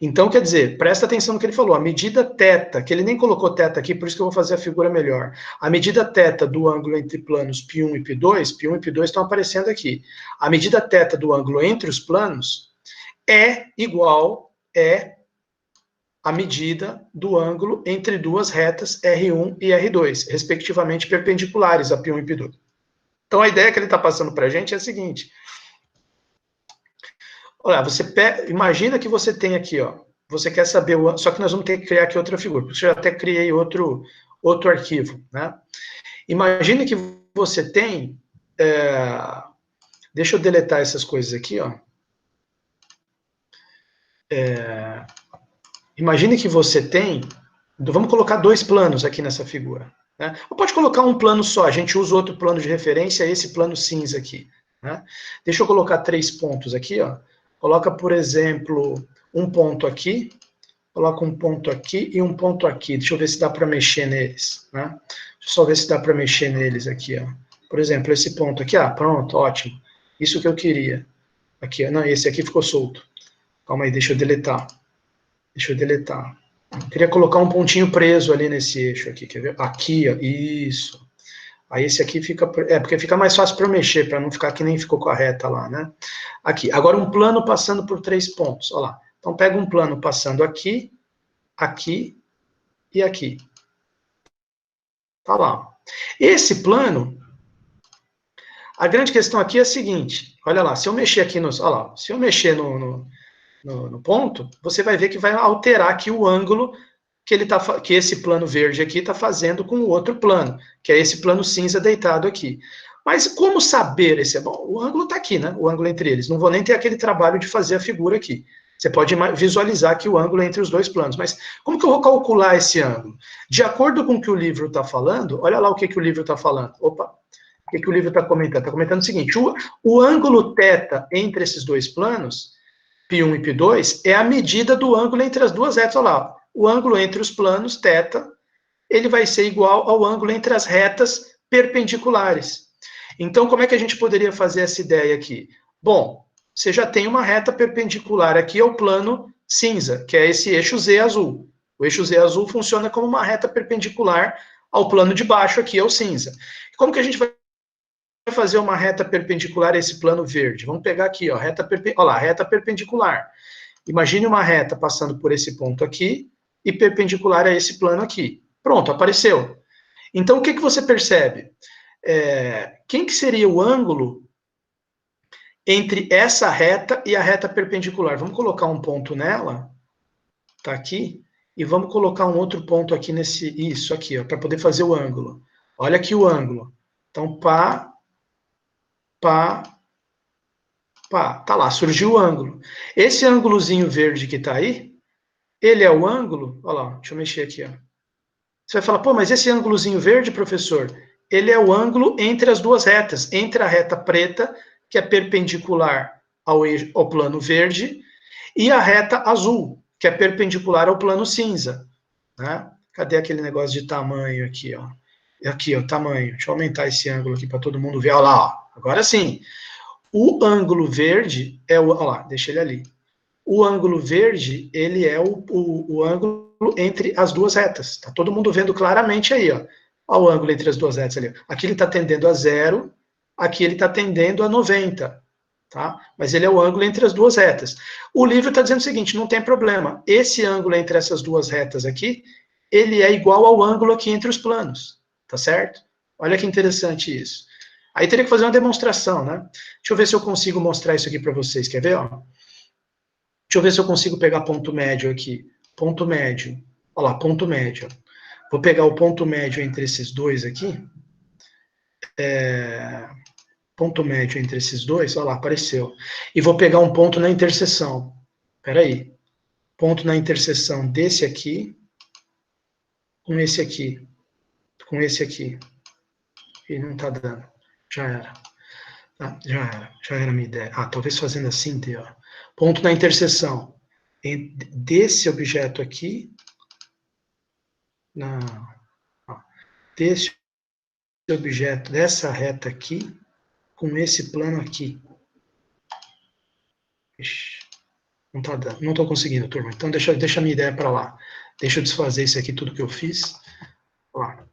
Então, quer dizer, presta atenção no que ele falou, a medida θ, que ele nem colocou θ aqui, por isso que eu vou fazer a figura melhor. A medida θ do ângulo entre planos π1 e π2, π1 e π2 estão aparecendo aqui. A medida θ do ângulo entre os planos é igual, a medida do ângulo entre duas retas R1 e R2, respectivamente perpendiculares a π1 e π2. Então, a ideia que ele está passando para a gente é a seguinte. Olha, imagina que você tem aqui, ó, você quer saber, só que nós vamos ter que criar aqui outra figura, porque eu já até criei outro arquivo, né? Imagine que você tem, deixa eu deletar essas coisas aqui, ó. Imagine que você tem, vamos colocar dois planos aqui nessa figura. Né? Ou pode colocar um plano só, a gente usa outro plano de referência, esse plano cinza aqui. Né? Deixa eu colocar 3 pontos aqui, ó. Coloca, por exemplo, um ponto aqui, coloca um ponto aqui e um ponto aqui. Deixa eu ver se dá para mexer neles, né? Deixa eu só ver se dá para mexer neles aqui, ó. Por exemplo, esse ponto aqui, pronto, ótimo. Isso que eu queria. Aqui, ó. Não, esse aqui ficou solto. Calma aí, deixa eu deletar. Deixa eu deletar. Queria colocar um pontinho preso ali nesse eixo aqui, quer ver? Aqui, ó, isso. Aí esse aqui fica... porque fica mais fácil para eu mexer, para não ficar que nem ficou com a reta lá, né? Aqui. Agora um plano passando por 3 pontos, olha lá. Então pega um plano passando aqui, aqui e aqui. Tá lá. Esse plano, a grande questão aqui é a seguinte, olha lá, se eu mexer aqui nos... Olha lá, se eu mexer no ponto, você vai ver que vai alterar aqui o ângulo que esse plano verde aqui está fazendo com o outro plano, que é esse plano cinza deitado aqui. Mas como saber esse... Bom, o ângulo está aqui, né? O ângulo entre eles. Não vou nem ter aquele trabalho de fazer a figura aqui. Você pode visualizar aqui o ângulo entre os dois planos. Mas como que eu vou calcular esse ângulo? De acordo com o que o livro está falando, olha lá o que o livro está falando. Opa! O que o livro está comentando? Está comentando o seguinte, o ângulo θ entre esses dois planos, π1 e π2, é a medida do ângulo entre as duas retas. Olha lá, o ângulo entre os planos, θ, ele vai ser igual ao ângulo entre as retas perpendiculares. Então, como é que a gente poderia fazer essa ideia aqui? Bom, você já tem uma reta perpendicular aqui ao plano cinza, que é esse eixo Z azul. O eixo Z azul funciona como uma reta perpendicular ao plano de baixo aqui, ao cinza. Como que a gente vai fazer uma reta perpendicular a esse plano verde? Vamos pegar aqui, ó, olha lá, reta perpendicular. Imagine uma reta passando por esse ponto aqui e perpendicular a esse plano aqui. Pronto, apareceu. Então, o que você percebe? Quem que seria o ângulo entre essa reta e a reta perpendicular? Vamos colocar um ponto nela, tá aqui, e vamos colocar um outro ponto aqui nesse, isso aqui, ó, para poder fazer o ângulo. Olha aqui o ângulo. Então, pá, tá lá, surgiu o ângulo. Esse ângulozinho verde que tá aí, ele é o ângulo, olha lá, deixa eu mexer aqui, ó. Você vai falar, pô, mas esse ângulozinho verde, professor, ele é o ângulo entre as duas retas, entre a reta preta, que é perpendicular ao plano verde, e a reta azul, que é perpendicular ao plano cinza, né? Cadê aquele negócio de tamanho aqui, ó? Aqui, ó, tamanho. Deixa eu aumentar esse ângulo aqui para todo mundo ver. Olha lá, ó. Agora sim. O ângulo verde é o... Olha lá, deixa ele ali. O ângulo verde, ele é o ângulo entre as duas retas. Está todo mundo vendo claramente aí, ó. Olha o ângulo entre as duas retas ali. Aqui ele está tendendo a 0, aqui ele está tendendo a 90. Tá? Mas ele é o ângulo entre as duas retas. O livro está dizendo o seguinte, não tem problema. Esse ângulo entre essas duas retas aqui, ele é igual ao ângulo aqui entre os planos. Tá certo? Olha que interessante isso. Aí teria que fazer uma demonstração, né? Deixa eu ver se eu consigo mostrar isso aqui para vocês. Quer ver? Ó? Deixa eu ver se eu consigo pegar ponto médio aqui. Ponto médio. Olha lá, ponto médio. Vou pegar o ponto médio entre esses dois aqui. Ponto médio entre esses dois. Olha lá, apareceu. E vou pegar um ponto na interseção. Espera aí. Ponto na interseção desse aqui com esse aqui. Com esse aqui. E não está dando. Já era. Já era a minha ideia. Talvez fazendo assim, ó. Ponto na interseção desse objeto aqui, desse objeto, dessa reta aqui, com esse plano aqui. Ixi, não tá dando, não estou conseguindo, turma. Então deixa a minha ideia para lá. Deixa eu desfazer isso aqui, tudo que eu fiz. Lá.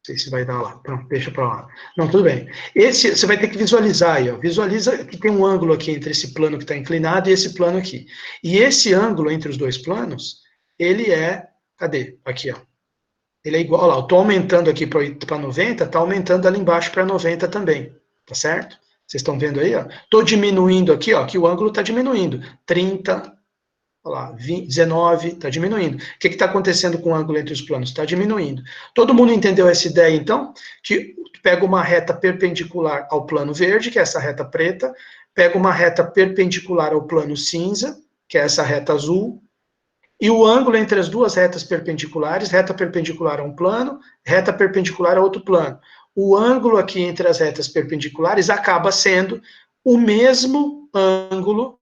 Não sei se vai dar lá. Pronto, deixa para lá. Não, tudo bem. Esse, você vai ter que visualizar aí, ó. Visualiza que tem um ângulo aqui entre esse plano que está inclinado e esse plano aqui. E esse ângulo entre os dois planos, ele é... Cadê? Aqui, ó. Ele é igual... Olha lá, eu estou aumentando aqui para 90, está aumentando ali embaixo para 90 também. Tá certo? Vocês estão vendo aí, ó? Estou diminuindo aqui, ó, que o ângulo está diminuindo. 30... Olha lá, 20, 19, está diminuindo. O que está acontecendo com o ângulo entre os planos? Está diminuindo. Todo mundo entendeu essa ideia, então? Que pega uma reta perpendicular ao plano verde, que é essa reta preta, pega uma reta perpendicular ao plano cinza, que é essa reta azul, e o ângulo entre as duas retas perpendiculares, reta perpendicular a um plano, reta perpendicular a outro plano. O ângulo aqui entre as retas perpendiculares acaba sendo o mesmo ângulo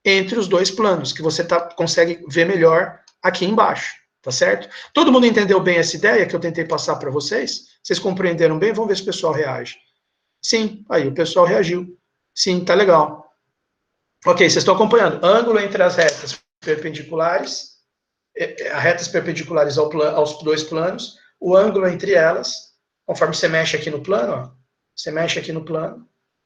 entre os dois planos, que você consegue ver melhor aqui embaixo, tá certo? Todo mundo entendeu bem essa ideia que eu tentei passar para vocês? Vocês compreenderam bem? Vamos ver se o pessoal reage. Sim, aí o pessoal reagiu. Sim, tá legal. Ok, vocês estão acompanhando. Ângulo entre as retas perpendiculares, retas perpendiculares aos dois planos, o ângulo entre elas, conforme você mexe aqui no plano, ó, você mexe aqui no plano,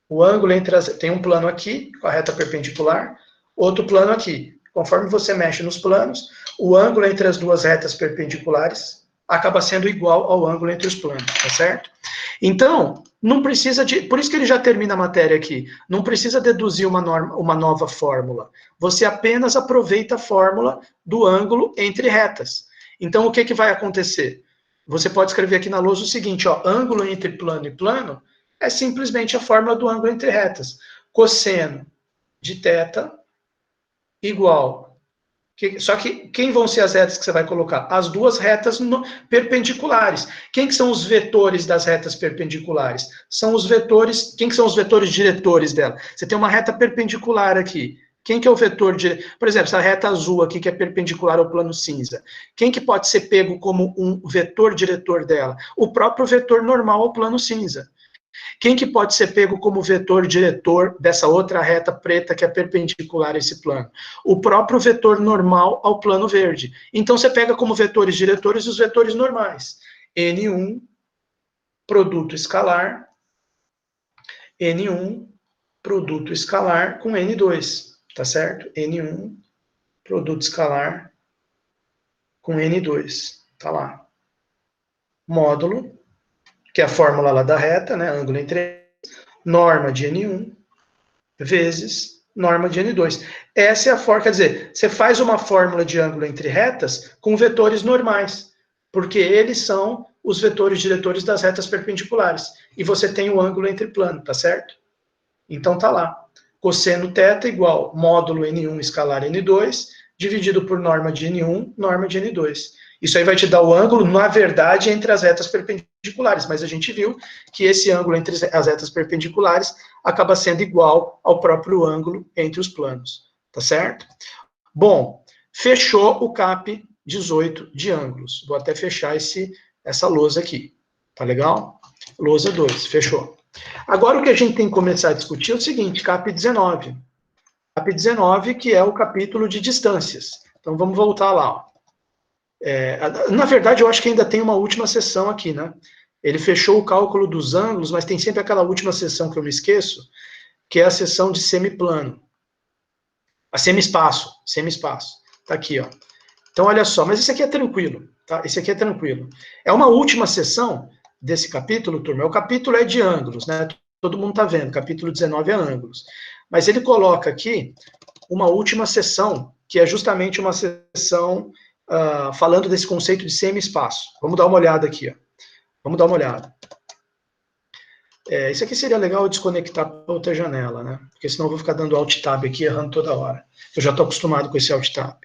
o ângulo entre as... Tem um plano aqui, com a reta perpendicular, outro plano aqui. Conforme você mexe nos planos, o ângulo entre as duas retas perpendiculares acaba sendo igual ao ângulo entre os planos, tá certo? Então, não precisa de... Por isso que ele já termina a matéria aqui. Não precisa deduzir uma nova fórmula. Você apenas aproveita a fórmula do ângulo entre retas. Então, o que, que vai acontecer? Você pode escrever aqui na lousa o seguinte, ó, ângulo entre plano e plano é simplesmente a fórmula do ângulo entre retas. Cosseno de θ igual... Só que quem vão ser as retas que você vai colocar? As duas retas perpendiculares. Quem que são os vetores das retas perpendiculares? São os vetores... Quem que são os vetores diretores dela? Você tem uma reta perpendicular aqui. Quem que é o vetor de... Por exemplo, essa reta azul aqui que é perpendicular ao plano cinza. Quem que pode ser pego como um vetor diretor dela? O próprio vetor normal ao plano cinza. Quem que pode ser pego como vetor diretor dessa outra reta preta que é perpendicular a esse plano? O próprio vetor normal ao plano verde. Então você pega como vetores diretores os vetores normais. N1, produto escalar, N1, produto escalar com N2, tá certo? N1, produto escalar com N2, tá lá. Módulo, que é a fórmula lá da reta, né, ângulo entre norma de N1 vezes norma de N2. Essa é a fórmula, quer dizer, você faz uma fórmula de ângulo entre retas com vetores normais, porque eles são os vetores diretores das retas perpendiculares, e você tem o ângulo entre plano, tá certo? Então tá lá, cosseno θ igual módulo N1 escalar N2, dividido por norma de N1, norma de N2. Isso aí vai te dar o ângulo, na verdade, entre as retas perpendiculares, mas a gente viu que esse ângulo entre as retas perpendiculares acaba sendo igual ao próprio ângulo entre os planos, tá certo? Bom, fechou o CAP 18 de ângulos. Vou até fechar essa lousa aqui, tá legal? Lousa 2, fechou. Agora o que a gente tem que começar a discutir é o seguinte, CAP 19. CAP 19, que é o capítulo de distâncias. Então vamos voltar lá, ó. Na verdade, eu acho que ainda tem uma última sessão aqui, né? Ele fechou o cálculo dos ângulos, mas tem sempre aquela última sessão que eu me esqueço, que é a sessão de semiplano. A semi-espaço. Tá aqui, ó. Então, olha só, mas esse aqui é tranquilo, tá? Esse aqui é tranquilo. É uma última sessão desse capítulo, turma. O capítulo é de ângulos, né? Todo mundo tá vendo, capítulo 19 é ângulos. Mas ele coloca aqui uma última sessão, que é justamente uma sessão falando desse conceito de semi-espaço. Vamos dar uma olhada aqui, ó. Vamos dar uma olhada. Isso aqui seria legal eu desconectar para outra janela, né? Porque senão eu vou ficar dando Alt-Tab aqui, errando toda hora. Eu já estou acostumado com esse Alt-Tab.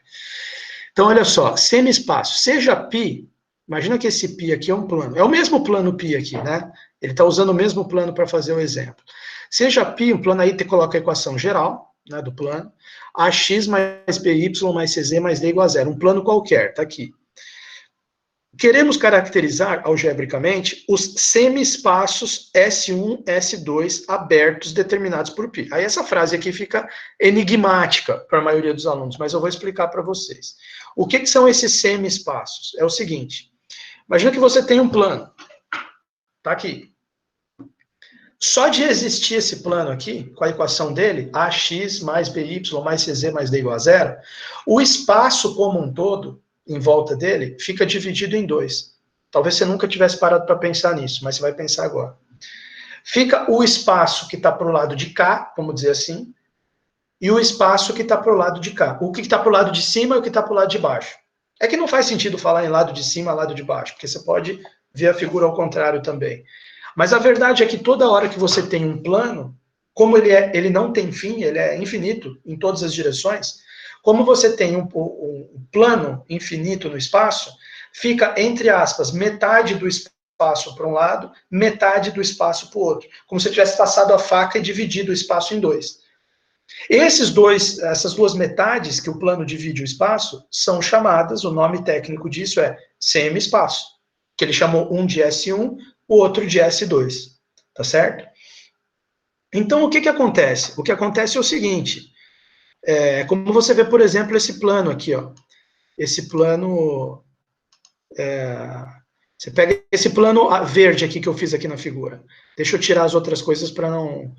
Então, olha só, semi-espaço, seja π, imagina que esse π aqui é um plano. É o mesmo plano π aqui, né? Ele está usando o mesmo plano para fazer o exemplo. Seja π, um plano aí, você coloca a equação geral, né, do plano, ax mais by mais cz mais d igual a zero. Um plano qualquer, tá aqui. Queremos caracterizar, algebricamente, os semi-espaços S1, S2 abertos determinados por π. Aí essa frase aqui fica enigmática para a maioria dos alunos, mas eu vou explicar para vocês. O que são esses semi-espaços? É o seguinte, imagina que você tem um plano, tá aqui. Só de existir esse plano aqui, com a equação dele, ax mais by mais cz mais d igual a zero, o espaço como um todo, em volta dele, fica dividido em dois. Talvez você nunca tivesse parado para pensar nisso, mas você vai pensar agora. Fica o espaço que está para o lado de cá, vamos dizer assim, e o espaço que está para o lado de cá. O que está para o lado de cima e o que está para o lado de baixo. É que não faz sentido falar em lado de cima, lado de baixo, porque você pode ver a figura ao contrário também. Mas a verdade é que toda hora que você tem um plano, como ele não tem fim, ele é infinito em todas as direções, como você tem um plano infinito no espaço, fica, entre aspas, metade do espaço espaço para um lado, metade do espaço para o outro. Como se eu tivesse passado a faca e dividido o espaço em dois. Essas duas metades que o plano divide o espaço são chamadas, o nome técnico disso é semi-espaço, que ele chamou um de S1, o outro de S2, tá certo? Então, o que acontece? O que acontece é o seguinte, como você vê, por exemplo, esse plano aqui, ó, esse plano, você pega esse plano verde aqui que eu fiz aqui na figura, deixa eu tirar as outras coisas para não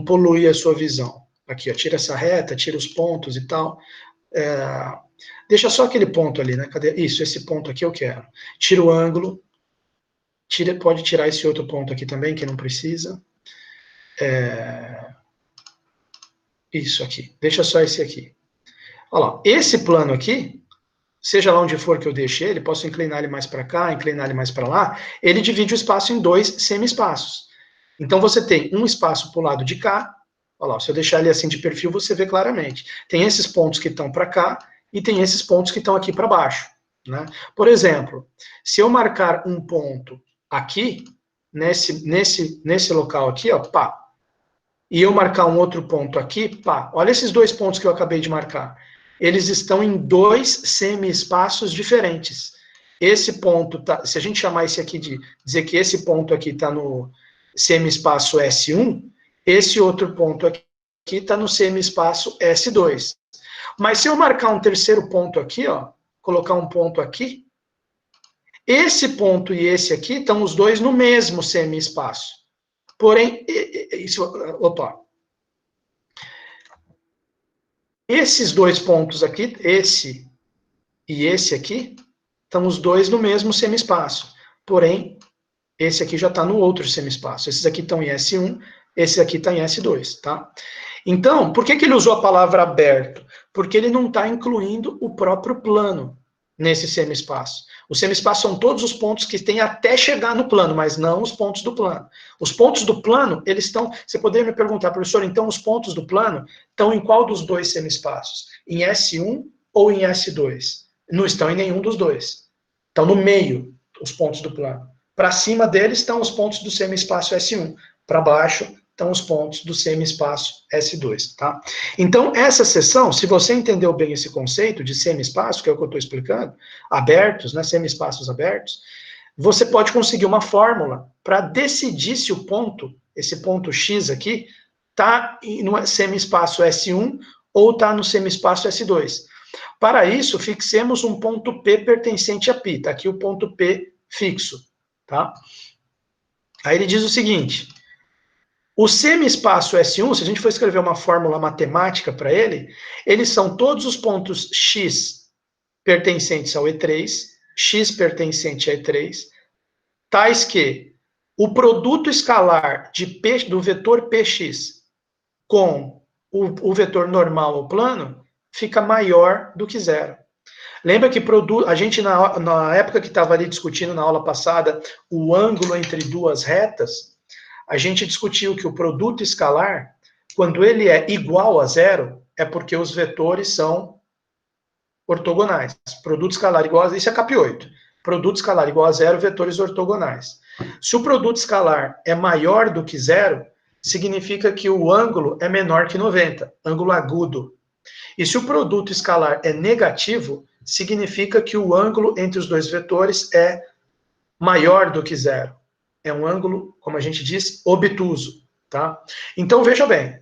poluir a sua visão. Aqui, ó, tira essa reta, tira os pontos e tal. Deixa só aquele ponto ali, né? Cadê? Isso, esse ponto aqui eu quero. Tira o ângulo. Pode tirar esse outro ponto aqui também, que não precisa. Isso aqui. Deixa só esse aqui. Olha lá. Esse plano aqui, seja lá onde for que eu deixe ele, posso inclinar ele mais para cá, inclinar ele mais para lá, ele divide o espaço em dois semi-espaços. Então, você tem um espaço para o lado de cá. Olha lá, se eu deixar ele assim de perfil, você vê claramente. Tem esses pontos que estão para cá e tem esses pontos que estão aqui para baixo. Né? Por exemplo, se eu marcar um ponto aqui, nesse local aqui, ó, pá, e eu marcar um outro ponto aqui, pá, olha esses dois pontos que eu acabei de marcar. Eles estão em dois semi-espaços diferentes. Esse ponto, se a gente chamar esse aqui de, dizer que esse ponto aqui está no semi-espaço S1, esse outro ponto aqui está no semi-espaço S2. Mas se eu marcar um terceiro ponto aqui, ó, colocar um ponto aqui, esse ponto e esse aqui estão os dois no mesmo semi-espaço. Porém, esses dois pontos aqui, esse e esse aqui, estão os dois no mesmo semi-espaço. Porém, esse aqui já está no outro semi-espaço. Esses aqui estão em S1, esse aqui está em S2, tá? Então, por que ele usou a palavra aberto? Porque ele não está incluindo o próprio plano nesse semi-espaço. O semi-espaço são todos os pontos que tem até chegar no plano, mas não os pontos do plano. Os pontos do plano, eles estão... Você poderia me perguntar, professor, então os pontos do plano estão em qual dos dois semi-espaços? Em S1 ou em S2? Não estão em nenhum dos dois. Estão no meio, os pontos do plano. Para cima deles estão os pontos do semi-espaço S1. Para baixo estão os pontos do semi-espaço S2, tá? Então, essa seção, se você entendeu bem esse conceito de semi-espaço, que é o que eu estou explicando, abertos, né, semi-espaços abertos, você pode conseguir uma fórmula para decidir se o ponto, esse ponto X aqui, está no semi-espaço S1 ou está no semi-espaço S2. Para isso, fixemos um ponto P pertencente a π. Está aqui o ponto P fixo, tá? Aí ele diz o seguinte: o semi-espaço S1, se a gente for escrever uma fórmula matemática para ele, eles são todos os pontos X pertencentes ao E3, X pertencente a E3, tais que o produto escalar de P, do vetor PX com o vetor normal ou plano fica maior do que zero. Lembra que a gente, na época que estava ali discutindo na aula passada o ângulo entre duas retas, a gente discutiu que o produto escalar, quando ele é igual a zero, é porque os vetores são ortogonais. Produto escalar igual a zero, isso é CAP8. Produto escalar igual a zero, vetores ortogonais. Se o produto escalar é maior do que zero, significa que o ângulo é menor que 90, ângulo agudo. E se o produto escalar é negativo, significa que o ângulo entre os dois vetores é maior do que zero. É um ângulo, como a gente diz, obtuso, tá? Então, veja bem.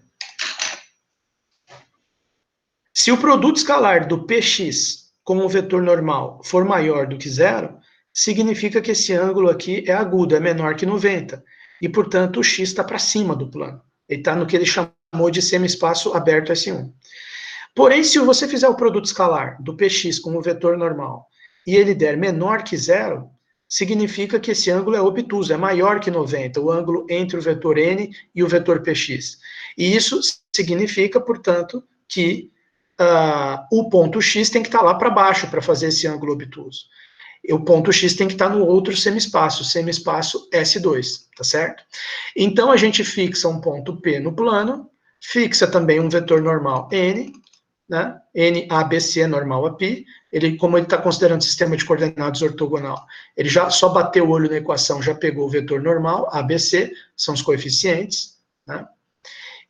Se o produto escalar do Px com o vetor normal for maior do que zero, significa que esse ângulo aqui é agudo, é menor que 90. E, portanto, o x está para cima do plano. Ele está no que ele chamou de semi-espaço aberto S1. Porém, se você fizer o produto escalar do Px com o vetor normal e ele der menor que zero, significa que esse ângulo é obtuso, é maior que 90, o ângulo entre o vetor n e o vetor Px. E isso significa, portanto, que o ponto x tem que estar lá para baixo para fazer esse ângulo obtuso. E o ponto x tem que estar no outro semi-espaço S2, tá certo? Então, a gente fixa um ponto P no plano, fixa também um vetor normal n, né? N, A, B, C normal a π. Como ele está considerando sistema de coordenadas ortogonal, ele já só bateu o olho na equação, já pegou o vetor normal, A, B, C, são os coeficientes, né?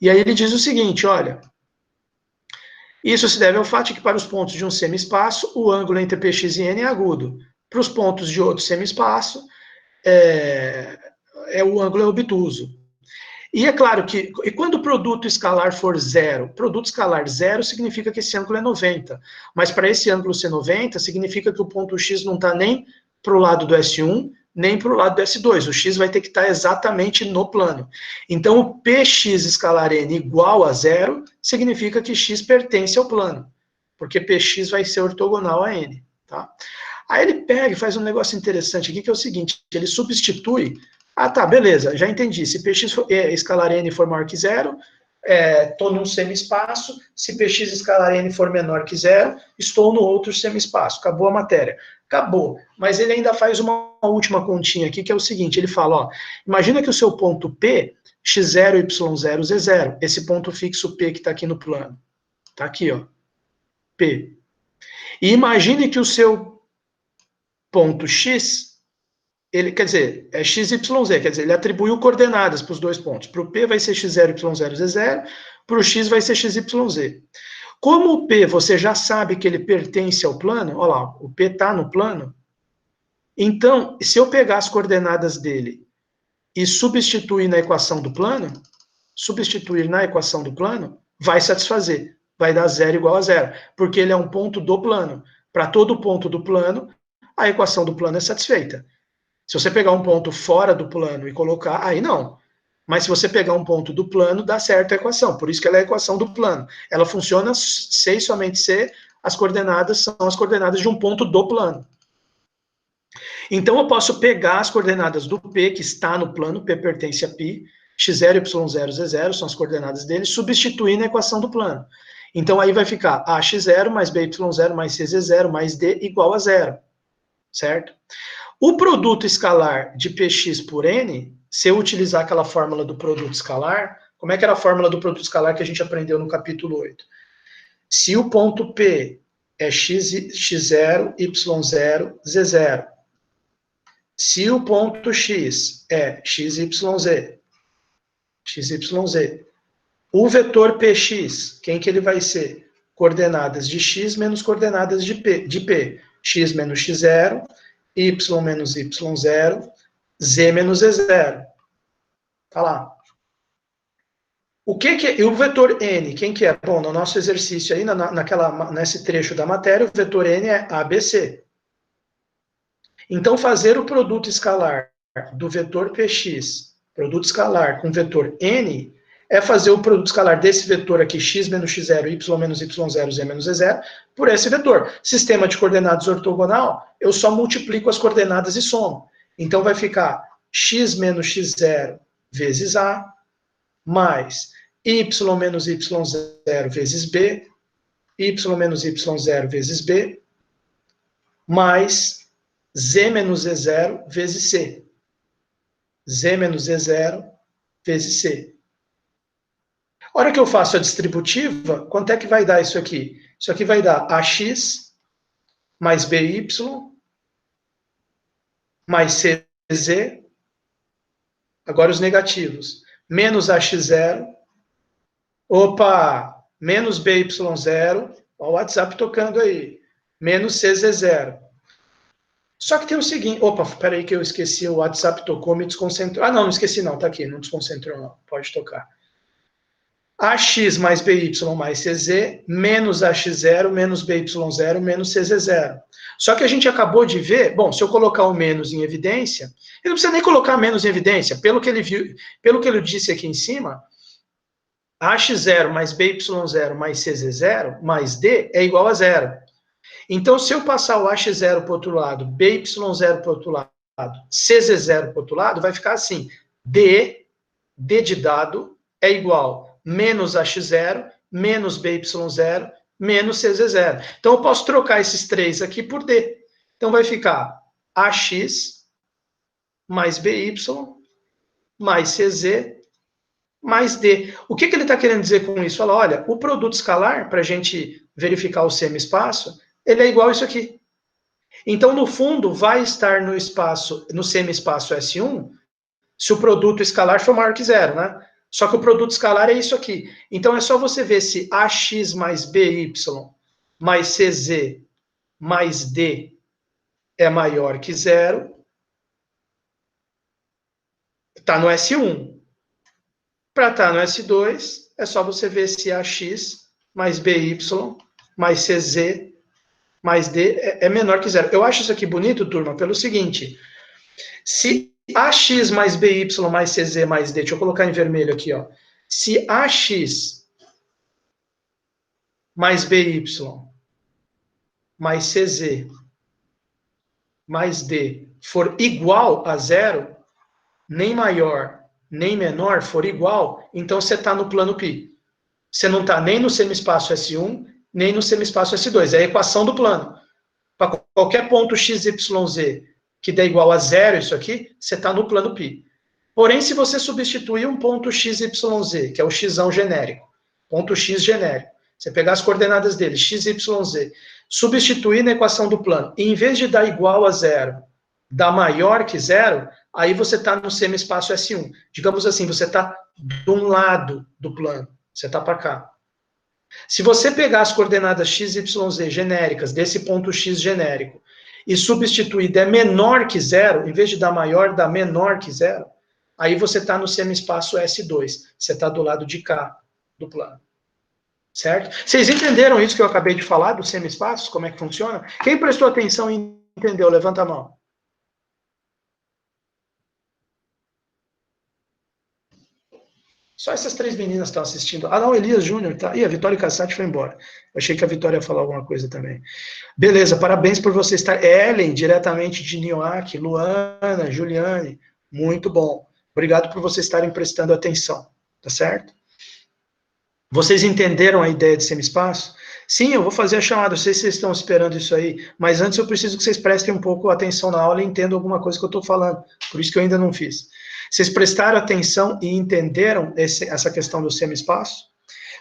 E aí ele diz o seguinte, olha, isso se deve ao fato de que para os pontos de um semi-espaço, o ângulo entre Px e N é agudo. Para os pontos de outro semi-espaço, o ângulo é obtuso. E é claro que, e quando o produto escalar for zero? Produto escalar zero significa que esse ângulo é 90. Mas para esse ângulo ser 90, significa que o ponto X não está nem para o lado do S1, nem para o lado do S2. O X vai ter que estar exatamente no plano. Então, o Px escalar n igual a zero, significa que X pertence ao plano. Porque Px vai ser ortogonal a n. Tá? Aí ele pega e faz um negócio interessante aqui, que é o seguinte, ele substitui. Ah, tá, beleza, já entendi. Se Px escalar n for maior que zero, estou num semi-espaço. Se Px escalar n for menor que zero, estou no outro semi-espaço. Acabou a matéria. Acabou. Mas ele ainda faz uma última continha aqui, que é o seguinte, ele fala, ó, imagina que o seu ponto P, x0, y0, z0, esse ponto fixo P que está aqui no plano. Está aqui, ó, P. E imagine que o seu ponto x, ele, quer dizer, é x, y, z, quer dizer, ele atribuiu coordenadas para os dois pontos. Para o P vai ser x0, y0, z0, para o x vai ser x, y, z. Como o P, você já sabe que ele pertence ao plano, olha lá, o P está no plano, então, se eu pegar as coordenadas dele e substituir na equação do plano, vai satisfazer, vai dar zero igual a zero, porque ele é um ponto do plano. Para todo ponto do plano, a equação do plano é satisfeita. Se você pegar um ponto fora do plano e colocar, aí não. Mas se você pegar um ponto do plano, dá certo a equação. Por isso que ela é a equação do plano. Ela funciona se e somente se as coordenadas são as coordenadas de um ponto do plano. Então eu posso pegar as coordenadas do P, que está no plano, P pertence a π, x0, y0, z0, são as coordenadas dele, substituir na equação do plano. Então aí vai ficar ax0 mais by0 mais cz0 mais d igual a zero. Certo? O produto escalar de px por n, se eu utilizar aquela fórmula do produto escalar, como é que era a fórmula do produto escalar que a gente aprendeu no capítulo 8? Se o ponto P é x0, y0, z0, se o ponto x é xyz, o vetor px, quem que ele vai ser? Coordenadas de x menos coordenadas de p. X menos x0, y menos y0, z menos z0. Tá lá. O que é? E o vetor n, quem que é? Bom, no nosso exercício aí, nesse trecho da matéria, o vetor n é ABC. Então, fazer o produto escalar do vetor px, produto escalar com vetor n, é fazer o produto escalar desse vetor aqui, x menos x0, y menos y0, z menos z0, por esse vetor. Sistema de coordenadas ortogonal, eu só multiplico as coordenadas e somo. Então, vai ficar x menos x0 vezes a, mais y menos y0 vezes b, y menos y0 vezes b, mais z menos z0 vezes c. Z menos z0 vezes c. A hora que eu faço a distributiva, quanto é que vai dar isso aqui? Isso aqui vai dar ax mais by mais cz, agora os negativos, menos ax0, opa, menos by0, ó o WhatsApp tocando aí, menos cz0. Só que tem o seguinte, opa, peraí que eu esqueci, o WhatsApp tocou, me desconcentrou. Ah, não, não esqueci não, tá aqui, não desconcentrou não, pode tocar. ax mais by mais cz, menos ax0, menos by0, menos cz0. Só que a gente acabou de ver, bom, se eu colocar o menos em evidência, ele não precisa nem colocar menos em evidência, pelo que ele viu, pelo que ele disse aqui em cima, ax0 mais by0 mais cz0 mais d é igual a zero. Então, se eu passar o ax0 para o outro lado, by0 para o outro lado, cz0 para o outro lado, vai ficar assim, d de dado é igual menos ax0, menos by0, menos cz0. Então, eu posso trocar esses três aqui por d. Então, vai ficar ax mais by mais cz mais d. O que ele está querendo dizer com isso? Fala, olha, o produto escalar, para a gente verificar o semi-espaço, ele é igual a isso aqui. Então, no fundo, vai estar no semi-espaço S1, se o produto escalar for maior que zero, né? Só que o produto escalar é isso aqui. Então, é só você ver se AX mais BY mais CZ mais D é maior que zero. Está no S1. Para estar no S2, é só você ver se AX mais BY mais CZ mais D é menor que zero. Eu acho isso aqui bonito, turma, pelo seguinte. Se AX mais BY mais CZ mais D, deixa eu colocar em vermelho aqui, ó. Se AX mais BY mais CZ mais D for igual a zero, nem maior, nem menor, for igual, então você está no plano π. Você não está nem no semi-espaço S1, nem no semi-espaço S2. É a equação do plano. Para qualquer ponto x, y, z que dê igual a zero, isso aqui, você está no plano π. Porém, se você substituir um ponto x, y, z, que é o x genérico, ponto x genérico, você pegar as coordenadas dele, x, y, z, substituir na equação do plano, e em vez de dar igual a zero, dar maior que zero, aí você está no semi-espaço S1. Digamos assim, você está de um lado do plano, você está para cá. Se você pegar as coordenadas x, y, z genéricas desse ponto x genérico e substituir der menor que zero, em vez de dar maior, dar menor que zero, aí você está no semi-espaço S2. Você está do lado de cá do plano. Certo? Vocês entenderam isso que eu acabei de falar, dos semi-espaços? Como é que funciona? Quem prestou atenção e entendeu, levanta a mão. Só essas três meninas estão assistindo. Ah, não, Elias Júnior tá. Ih, a Vitória Cassati foi embora. Eu achei que a Vitória ia falar alguma coisa também. Beleza, parabéns por você estar. Ellen, diretamente de Nioaque, Luana, Juliane, muito bom. Obrigado por vocês estarem prestando atenção, tá certo? Vocês entenderam a ideia de semi-espaço? Sim, eu vou fazer a chamada, não sei se vocês estão esperando isso aí, mas antes eu preciso que vocês prestem um pouco atenção na aula e entendam alguma coisa que eu estou falando, por isso que eu ainda não fiz. Vocês prestaram atenção e entenderam essa questão do semi-espaço?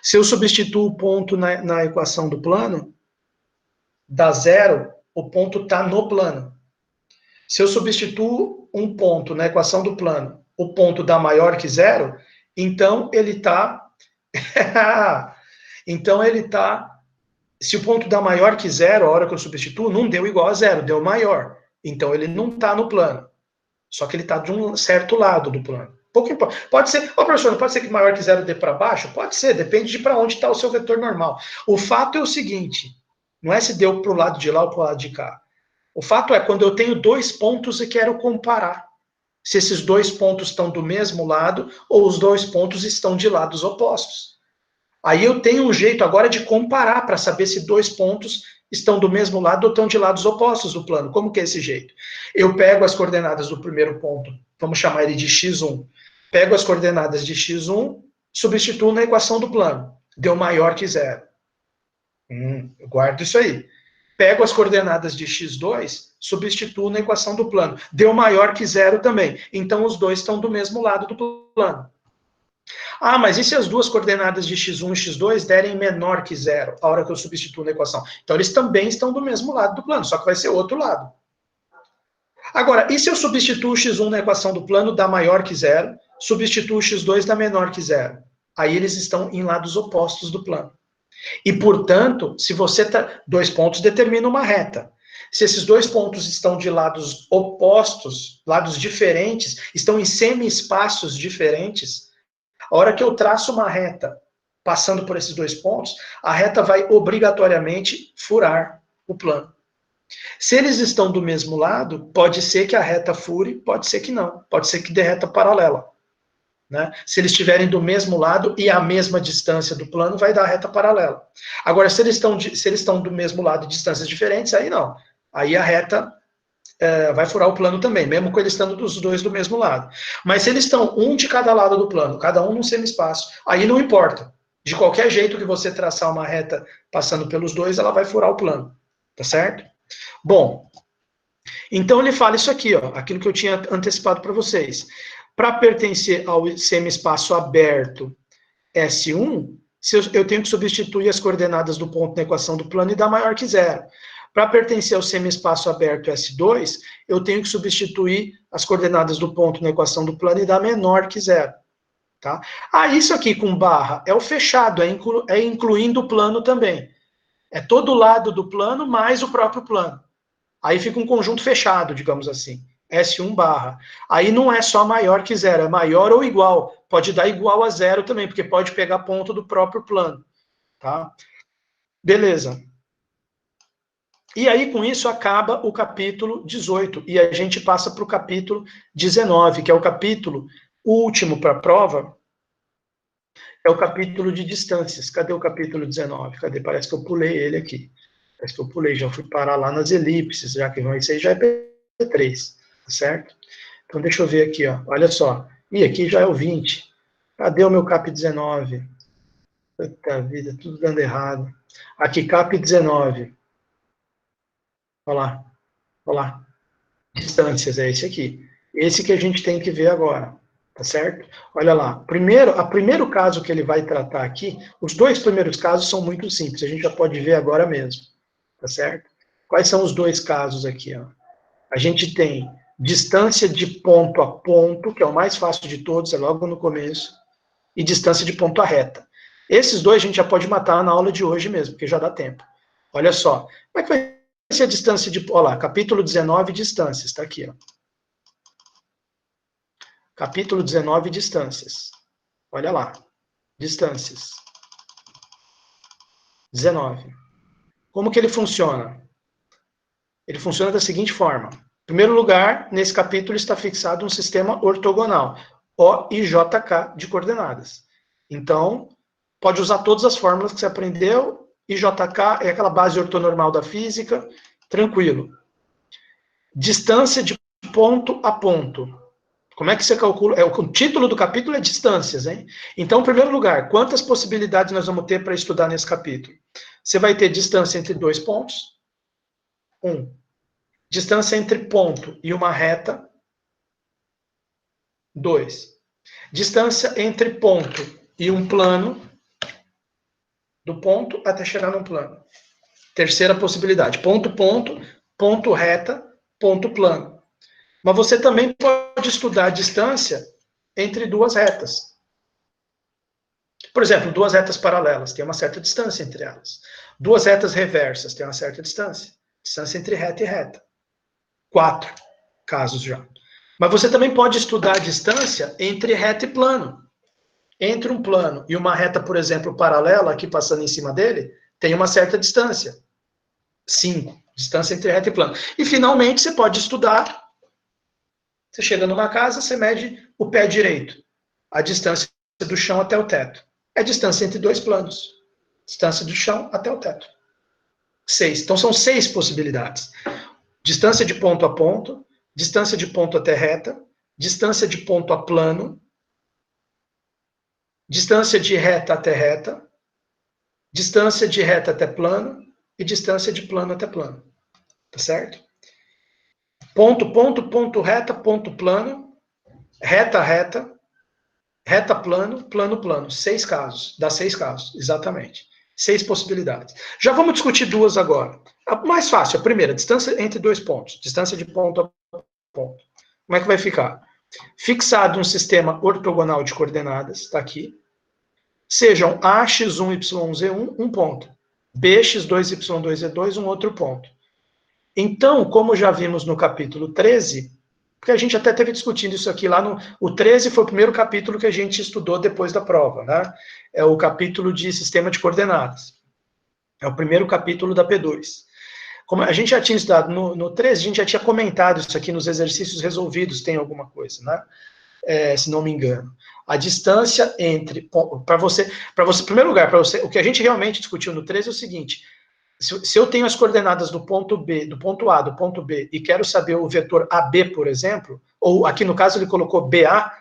Se eu substituo o ponto na equação do plano, dá zero, o ponto está no plano. Se eu substituo um ponto na equação do plano, o ponto dá maior que zero, então ele está... então ele está... Se o ponto dá maior que zero, a hora que eu substituo, não deu igual a zero, deu maior. Então ele não está no plano. Só que ele está de um certo lado do plano. Pouco importa. Pode ser, professor, não pode ser que maior que zero dê para baixo? Pode ser, depende de para onde está o seu vetor normal. O fato é o seguinte, não é se deu para o lado de lá ou para o lado de cá. O fato é quando eu tenho dois pontos e quero comparar se esses dois pontos estão do mesmo lado ou os dois pontos estão de lados opostos. Aí eu tenho um jeito agora de comparar para saber se dois pontos estão do mesmo lado ou estão de lados opostos do plano. Como que é esse jeito? Eu pego as coordenadas do primeiro ponto, vamos chamar ele de x1. Pego as coordenadas de x1, substituo na equação do plano. Deu maior que zero. Eu guardo isso aí. Pego as coordenadas de x2, substituo na equação do plano. Deu maior que zero também. Então os dois estão do mesmo lado do plano. Ah, mas e se as duas coordenadas de x1 e x2 derem menor que zero, a hora que eu substituo na equação? Então, eles também estão do mesmo lado do plano, só que vai ser outro lado. Agora, e se eu substituo x1 na equação do plano, dá maior que zero, substituo x2, dá menor que zero? Aí eles estão em lados opostos do plano. E, portanto, se você tá... dois pontos determinam uma reta. Se esses dois pontos estão de lados opostos, lados diferentes, estão em semi-espaços diferentes, a hora que eu traço uma reta passando por esses dois pontos, a reta vai obrigatoriamente furar o plano. Se eles estão do mesmo lado, pode ser que a reta fure, pode ser que não. Pode ser que dê reta paralela. Né? Se eles estiverem do mesmo lado e a mesma distância do plano, vai dar reta paralela. Agora, se eles estão do mesmo lado e distâncias diferentes, aí não. Aí a reta vai furar o plano também, mesmo com eles estando dos dois do mesmo lado. Mas se eles estão um de cada lado do plano, cada um num semi-espaço, aí não importa. De qualquer jeito que você traçar uma reta passando pelos dois, ela vai furar o plano. Tá certo? Bom, então ele fala isso aqui, ó, aquilo que eu tinha antecipado para vocês. Para pertencer ao semi-espaço aberto S1, eu tenho que substituir as coordenadas do ponto na equação do plano e dar maior que zero. Para pertencer ao semi-espaço aberto S2, eu tenho que substituir as coordenadas do ponto na equação do plano e dar menor que zero. Tá? Isso aqui com barra é o fechado, é incluindo o plano também. É todo o lado do plano mais o próprio plano. Aí fica um conjunto fechado, digamos assim. S1 barra. Aí não é só maior que zero, é maior ou igual. Pode dar igual a zero também, porque pode pegar ponto do próprio plano. Tá? Beleza. E aí, com isso, acaba o capítulo 18. E a gente passa para o capítulo 19, que é o capítulo último para a prova. É o capítulo de distâncias. Cadê o capítulo 19? Cadê? Parece que eu pulei ele aqui. Parece que eu pulei, já fui parar lá nas elipses, já que isso aí já é P3, tá certo? Então, deixa eu ver aqui, ó. Olha só. E aqui já é o 20. Cadê o meu cap 19? Puta vida, tudo dando errado. Aqui, cap 19. Olha lá. Olha lá. Distâncias, é esse aqui. Esse que a gente tem que ver agora, tá certo? Olha lá. Primeiro caso que ele vai tratar aqui, os dois primeiros casos são muito simples, a gente já pode ver agora mesmo, tá certo? Quais são os dois casos aqui, ó? A gente tem distância de ponto a ponto, que é o mais fácil de todos, é logo no começo, e distância de ponto a reta. Esses dois a gente já pode matar na aula de hoje mesmo, porque já dá tempo. Olha só. Como é que vai ser a distância de... Olha lá, capítulo 19, distâncias, está aqui, ó. Capítulo 19, distâncias. Olha lá. Distâncias. 19. Como que ele funciona? Ele funciona da seguinte forma. Em primeiro lugar, nesse capítulo está fixado um sistema ortogonal, O e JK de coordenadas. Então, pode usar todas as fórmulas que você aprendeu, e JK é aquela base ortonormal da física, tranquilo. Distância de ponto a ponto. Como é que você calcula? O título do capítulo é distâncias, hein? Então, em primeiro lugar, quantas possibilidades nós vamos ter para estudar nesse capítulo? Você vai ter distância entre dois pontos. 1. Distância entre ponto e uma reta. 2. Distância entre ponto e um plano. Do ponto até chegar num plano. Terceira possibilidade. Ponto, ponto, ponto reta, ponto plano. Mas você também pode estudar a distância entre duas retas. Por exemplo, duas retas paralelas, tem uma certa distância entre elas. Duas retas reversas, tem uma certa distância. Distância entre reta e reta. 4 casos já. Mas você também pode estudar a distância entre reta e plano. Entre um plano e uma reta, por exemplo, paralela, aqui passando em cima dele, tem uma certa distância. 5. Distância entre reta e plano. E, finalmente, você pode estudar. Você chega numa casa, você mede o pé direito. A distância do chão até o teto. É a distância entre dois planos. Distância do chão até o teto. 6. Então, são 6 possibilidades. Distância de ponto a ponto, distância de ponto até reta, distância de ponto a plano, distância de reta até reta, distância de reta até plano e distância de plano até plano. Tá certo? Ponto, ponto, ponto, reta, ponto, plano, reta, reta, reta, plano, plano, plano. 6 casos. Dá 6 casos, exatamente. 6 possibilidades. Já vamos discutir duas agora. A mais fácil, a primeira, distância entre dois pontos. Distância de ponto a ponto. Como é que vai ficar? Fixado um sistema ortogonal de coordenadas, está aqui. Sejam A, x1, y1, z1, um ponto. B, x2, y2, z2, um outro ponto. Então, como já vimos no capítulo 13, porque a gente até teve discutindo isso aqui lá no... O 13 foi o primeiro capítulo que a gente estudou depois da prova, né? É o capítulo de sistema de coordenadas. É o primeiro capítulo da P2. Como a gente já tinha estudado no 13, a gente já tinha comentado isso aqui nos exercícios resolvidos, tem alguma coisa, né? Se não me engano. A distância entre... Para você, em primeiro lugar, para você, o que a gente realmente discutiu no 13 é o seguinte: se eu tenho as coordenadas do ponto B, do ponto A, do ponto B, e quero saber o vetor AB, por exemplo, ou aqui no caso ele colocou BA,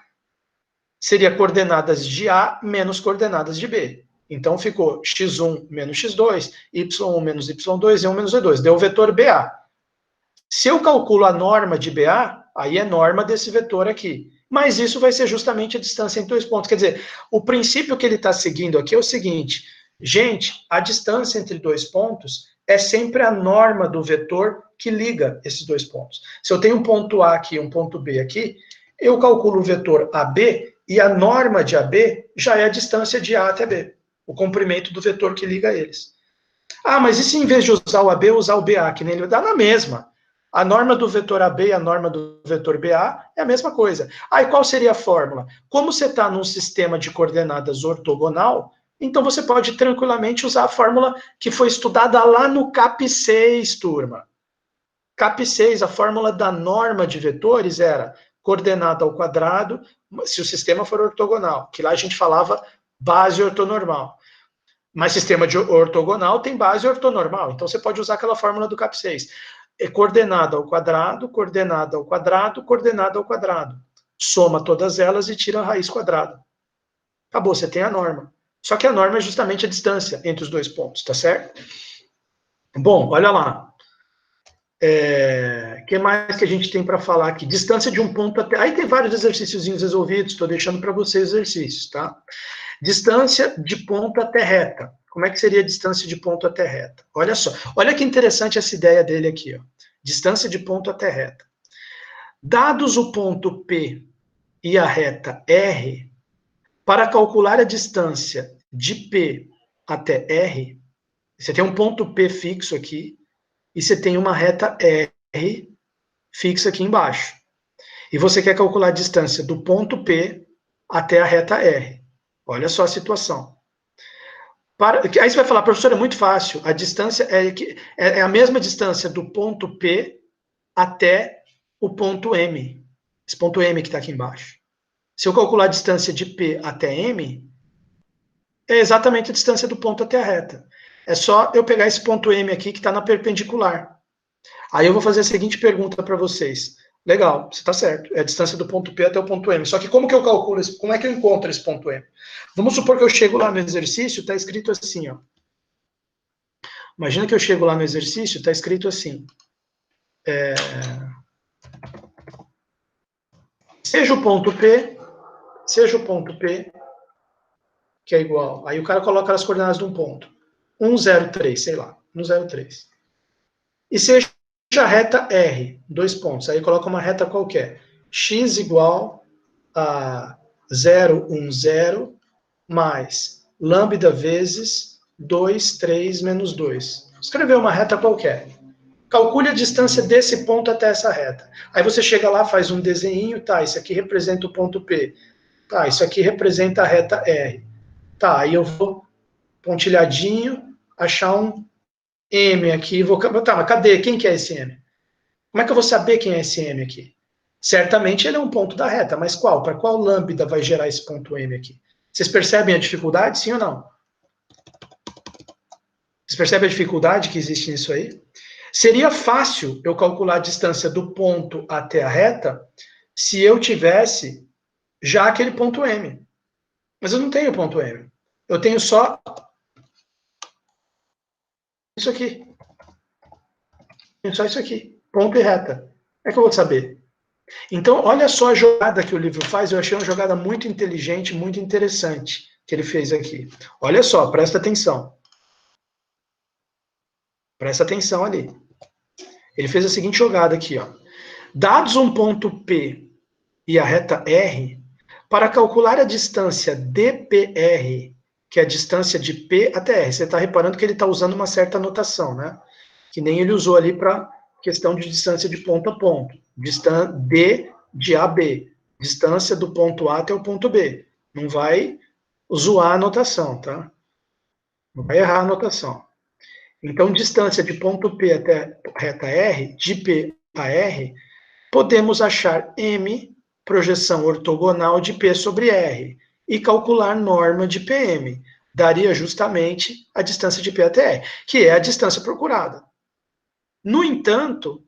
seria coordenadas de A menos coordenadas de B. Então ficou x1 menos x2, y1 menos y2, e1 menos e2. Deu o vetor BA. Se eu calculo a norma de BA, aí é norma desse vetor aqui. mas isso vai ser justamente a distância entre dois pontos. Quer dizer, o princípio que ele está seguindo aqui é o seguinte, gente, a distância entre dois pontos é sempre a norma do vetor que liga esses dois pontos. Se eu tenho um ponto A aqui e um ponto B aqui, eu calculo o vetor AB e a norma de AB já é a distância de A até B, o comprimento do vetor que liga eles. Ah, mas e se em vez de usar o AB, usar o BA, que nem ele dá na mesma? A norma do vetor AB e a norma do vetor BA é a mesma coisa. Ah, e qual seria a fórmula? Como você está num sistema de coordenadas ortogonal, então você pode tranquilamente usar a fórmula que foi estudada lá no CAP 6, turma. CAP 6, a fórmula da norma de vetores era coordenada ao quadrado, se o sistema for ortogonal, que lá a gente falava base ortonormal. Mas sistema de ortogonal tem base ortonormal, então você pode usar aquela fórmula do CAP 6. É coordenada ao quadrado, coordenada ao quadrado, coordenada ao quadrado. Soma todas elas e tira a raiz quadrada. Acabou, você tem a norma. Só que a norma é justamente a distância entre os dois pontos, tá certo? Bom, olha lá. O que mais que a gente tem para falar aqui? Distância de um ponto até... Aí tem vários exercíciozinhos resolvidos, estou deixando para vocês exercícios, tá? Distância de ponto até reta. Como é que seria a distância de ponto até reta? Olha só. Olha que interessante essa ideia dele aqui. Ó. Distância de ponto até reta. Dados o ponto P e a reta R, para calcular a distância de P até R, você tem um ponto P fixo aqui e você tem uma reta R fixa aqui embaixo. E você quer calcular a distância do ponto P até a reta R. Olha só a situação. Aí você vai falar, professor, é muito fácil. A distância é a mesma distância do ponto P até o ponto M. Esse ponto M que está aqui embaixo. Se eu calcular a distância de P até M, é exatamente a distância do ponto até a reta. É só eu pegar esse ponto M aqui que está na perpendicular. Aí eu vou fazer a seguinte pergunta para vocês. Legal, você está certo. É a distância do ponto P até o ponto M. Só que como que eu calculo, como é que eu encontro esse ponto M? Vamos supor que eu chego lá no exercício, está escrito assim, ó. Imagina que eu chego lá no exercício, está escrito assim. Seja o ponto P, que é igual. Aí o cara coloca as coordenadas de um ponto. 103, sei lá, 103. E seja a reta R, 2 pontos. Aí coloca uma reta qualquer. X igual a 010 mais lambda vezes 2, 3 menos 2. Escreveu uma reta qualquer. Calcule a distância desse ponto até essa reta. Aí você chega lá, faz um desenho, tá, isso aqui representa o ponto P. Tá, isso aqui representa a reta R. Tá, aí eu vou pontilhadinho, achar um M aqui, vou... Tá, mas cadê? Quem que é esse M? Como é que eu vou saber quem é esse M aqui? Certamente ele é um ponto da reta, mas qual? Para qual lambda vai gerar esse ponto M aqui? Vocês percebem a dificuldade, sim ou não? Vocês percebem a dificuldade que existe nisso aí? Seria fácil eu calcular a distância do ponto até a reta se eu tivesse já aquele ponto M. Mas eu não tenho ponto M. Eu tenho só isso aqui. Tenho só isso aqui. Ponto e reta. Como é que eu vou saber? Então, olha só a jogada que o livro faz. Eu achei uma jogada muito inteligente, muito interessante que ele fez aqui. Olha só, presta atenção. Presta atenção ali. Ele fez a seguinte jogada aqui, ó. Dados um ponto P e a reta R, para calcular a distância dPr, que é a distância de P até R. Você está reparando que ele está usando uma certa notação, né? Que nem ele usou ali para questão de distância de ponto a ponto. D de AB. Distância do ponto A até o ponto B. Não vai zoar a notação, tá? Não vai errar a notação. Então, distância de ponto P até reta R, de P a R, podemos achar M, projeção ortogonal de P sobre R, e calcular norma de PM. Daria justamente a distância de P até R, que é a distância procurada. No entanto,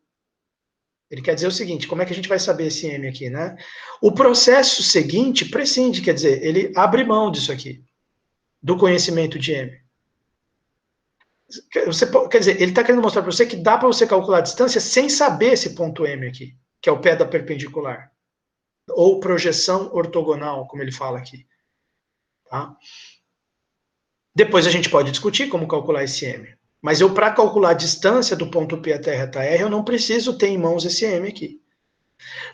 ele quer dizer o seguinte, como é que a gente vai saber esse M aqui, né? O processo seguinte prescinde, quer dizer, ele abre mão disso aqui, do conhecimento de M. Quer dizer, ele está querendo mostrar para você que dá para você calcular a distância sem saber esse ponto M aqui, que é o pé da perpendicular. ou projeção ortogonal, como ele fala aqui. Tá? Depois a gente pode discutir como calcular esse M. Mas eu, para calcular a distância do ponto P até a reta R, eu não preciso ter em mãos esse M aqui.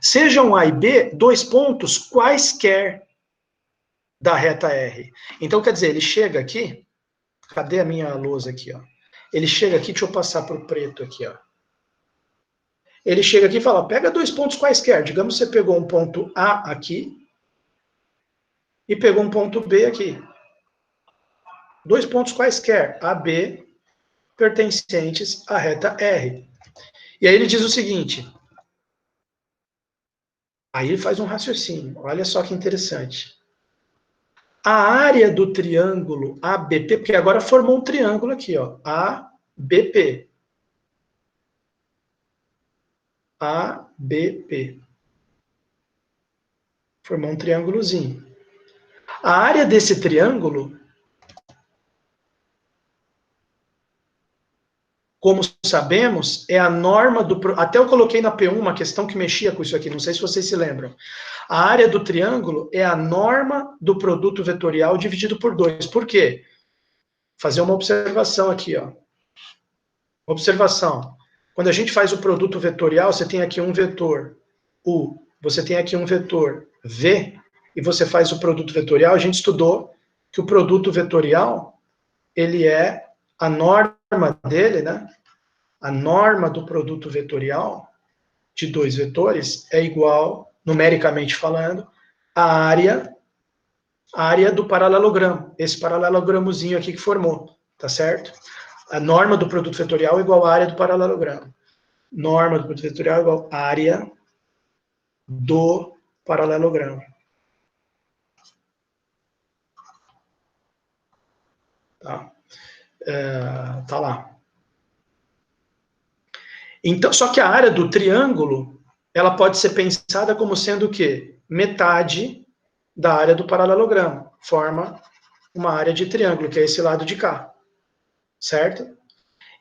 Sejam A e B, 2 pontos quaisquer da reta R. Então, quer dizer, ele chega aqui, cadê a minha lousa aqui, ó? Ele chega aqui, deixa eu passar para o preto aqui, ó. Ele chega aqui e fala, pega 2 pontos quaisquer. Digamos que você pegou um ponto A aqui e pegou um ponto B aqui. 2 pontos quaisquer, A, B, pertencentes à reta R. E aí ele diz o seguinte, aí ele faz um raciocínio, olha só que interessante. A área do triângulo ABP, porque agora formou um triângulo aqui, ó, ABP. ABP. Formou um triângulozinho. A área desse triângulo, como sabemos, é a norma do... Até eu coloquei na P1 uma questão que mexia com isso aqui, não sei se vocês se lembram. A área do triângulo é a norma do produto vetorial dividido por 2. Por quê? Fazer uma observação aqui, ó. Observação. Quando a gente faz o produto vetorial, você tem aqui um vetor U, você tem aqui um vetor V, e você faz o produto vetorial. A gente estudou que o produto vetorial, ele é a norma dele, né? A norma do produto vetorial de 2 vetores é igual, numericamente falando, à área do paralelogramo. Esse paralelogramozinho aqui que formou, tá certo? A norma do produto vetorial é igual à área do paralelogramo. Norma do produto vetorial é igual à área do paralelogramo. Tá? Tá lá. Então, só que a área do triângulo, ela pode ser pensada como sendo o quê? Metade da área do paralelogramo. Forma uma área de triângulo, que é esse lado de cá. Certo?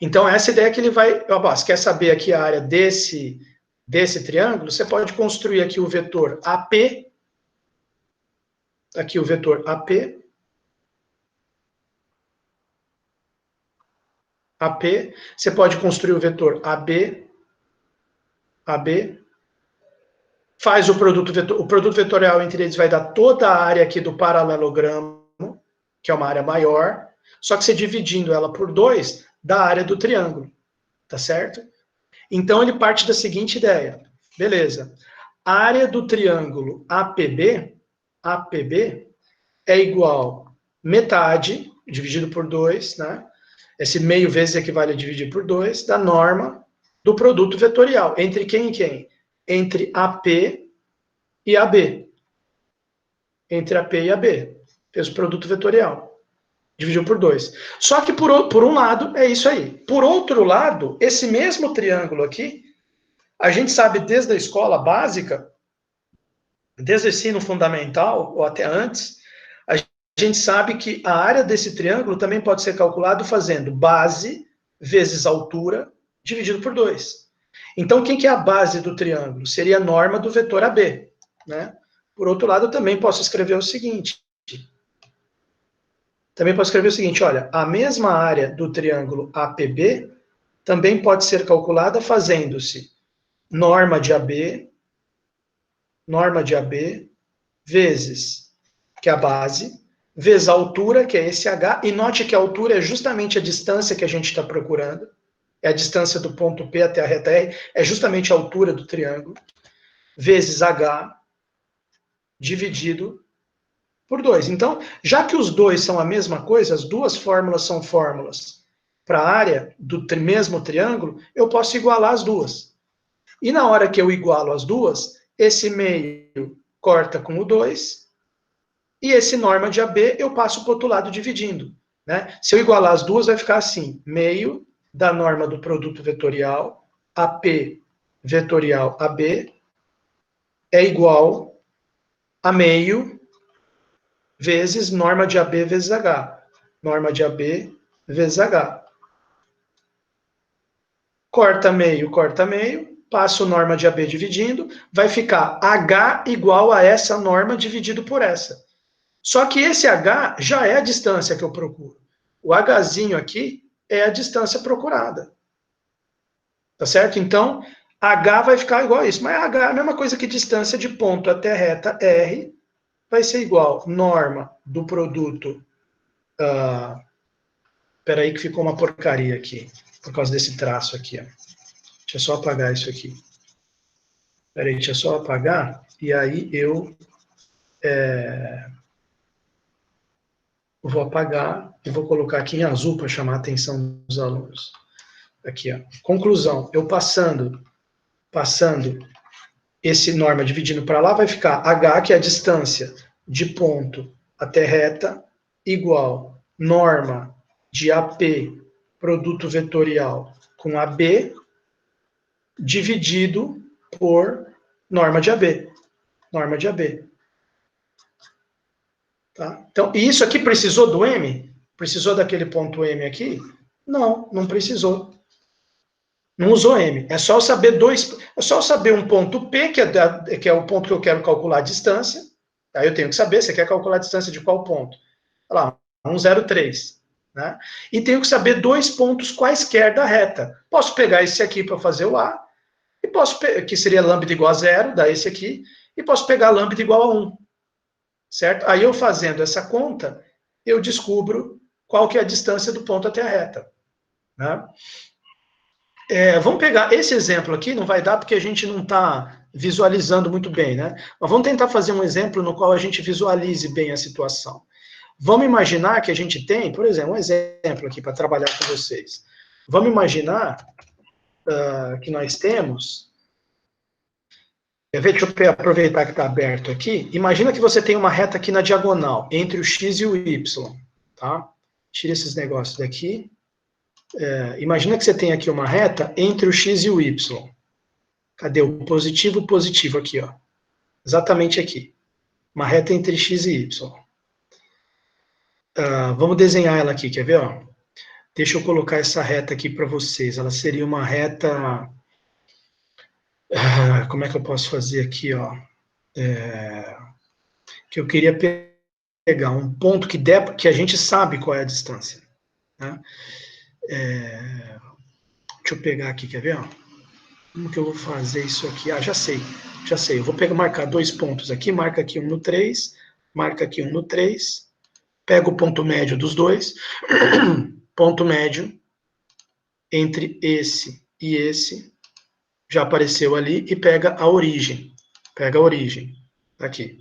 Então, essa ideia que ele vai... Você quer saber aqui a área desse triângulo? Você pode construir aqui o vetor AP. Aqui o vetor AP. AP. Você pode construir o vetor AB. AB. Faz o produto vetorial entre eles vai dar toda a área aqui do paralelogramo, que é uma área maior, só que você dividindo ela por 2, dá a área do triângulo, tá certo? Então ele parte da seguinte ideia, beleza, a área do triângulo APB é igual metade, dividido por 2, né? Esse meio vezes equivale a dividir por 2, da norma do produto vetorial, entre quem e quem? Entre AP e AB. Entre AP e AB. Fez o produto vetorial. Dividiu por 2. Só que, por um lado, é isso aí. Por outro lado, esse mesmo triângulo aqui, a gente sabe desde a escola básica, desde o ensino fundamental, ou até antes, a gente sabe que a área desse triângulo também pode ser calculado fazendo base vezes altura, dividido por 2. Então, quem que é a base do triângulo? Seria a norma do vetor AB, né? Por outro lado, eu também posso escrever o seguinte. Olha, a mesma área do triângulo APB também pode ser calculada fazendo-se norma de AB, vezes, que é a base, vezes a altura, que é esse H, e note que a altura é justamente a distância que a gente está procurando, é a distância do ponto P até a reta R, é justamente a altura do triângulo, vezes H, dividido por 2. Então, já que os dois são a mesma coisa, as duas fórmulas são fórmulas para a área do mesmo triângulo, eu posso igualar as duas. E na hora que eu igualo as duas, esse meio corta com o 2, e esse norma de AB eu passo para o outro lado dividindo. Né? Se eu igualar as duas, vai ficar assim, meio da norma do produto vetorial, AP vetorial AB, é igual a meio vezes norma de AB vezes H. Norma de AB vezes H. Corta meio, passo norma de AB dividindo, vai ficar H igual a essa norma dividido por essa. Só que esse H já é a distância que eu procuro. O Hzinho aqui é a distância procurada. Tá certo? Então, H vai ficar igual a isso. Mas H é a mesma coisa que distância de ponto até reta R vai ser igual norma do produto. Espera aí que ficou uma porcaria aqui, por causa desse traço aqui. Ó. Deixa eu só apagar isso aqui. Espera aí, deixa eu só apagar, e aí eu vou apagar e vou colocar aqui em azul para chamar a atenção dos alunos. Aqui, ó. Conclusão, eu passando esse norma dividindo para lá, vai ficar H, que é a distância de ponto até reta, igual norma de AP, produto vetorial, com AB, dividido por norma de AB. Norma de AB. Tá? Então, e isso aqui precisou do M? Precisou daquele ponto M aqui? Não, não precisou. Não usou M. É só eu saber um ponto P, que é o ponto que eu quero calcular a distância. Aí eu tenho que saber, você quer calcular a distância de qual ponto? Olha lá, 1,03. Né? E tenho que saber 2 pontos quaisquer da reta. Posso pegar esse aqui para fazer o A, e que seria lambda igual a 0, dá esse aqui, e posso pegar lambda igual a 1. Certo? Aí eu fazendo essa conta, eu descubro qual que é a distância do ponto até a reta. Né? Vamos pegar esse exemplo aqui, não vai dar porque a gente não está visualizando muito bem, né? Mas vamos tentar fazer um exemplo no qual a gente visualize bem a situação. Vamos imaginar que a gente tem, por exemplo, um exemplo aqui para trabalhar com vocês. Vamos imaginar que nós temos... Deixa eu aproveitar que está aberto aqui. Imagina que você tem uma reta aqui na diagonal, entre o x e o y. Tá? Tira esses negócios daqui. Imagina que você tem aqui uma reta entre o x e o y. Cadê o positivo, positivo aqui, ó. Exatamente aqui. Uma reta entre x e y. Vamos desenhar ela aqui, quer ver? Ó? Deixa eu colocar essa reta aqui para vocês. Ela seria uma reta... como é que eu posso fazer aqui, ó? Que eu queria pegar um ponto que a gente sabe qual é a distância. Né? Deixa eu pegar aqui, quer ver? Ó? Como que eu vou fazer isso aqui? Já sei. Eu vou marcar 2 pontos aqui, marca aqui um no 3, marca aqui um no 3, pego o ponto médio dos dois, ponto médio entre esse e esse, já apareceu ali, e pega a origem. Aqui.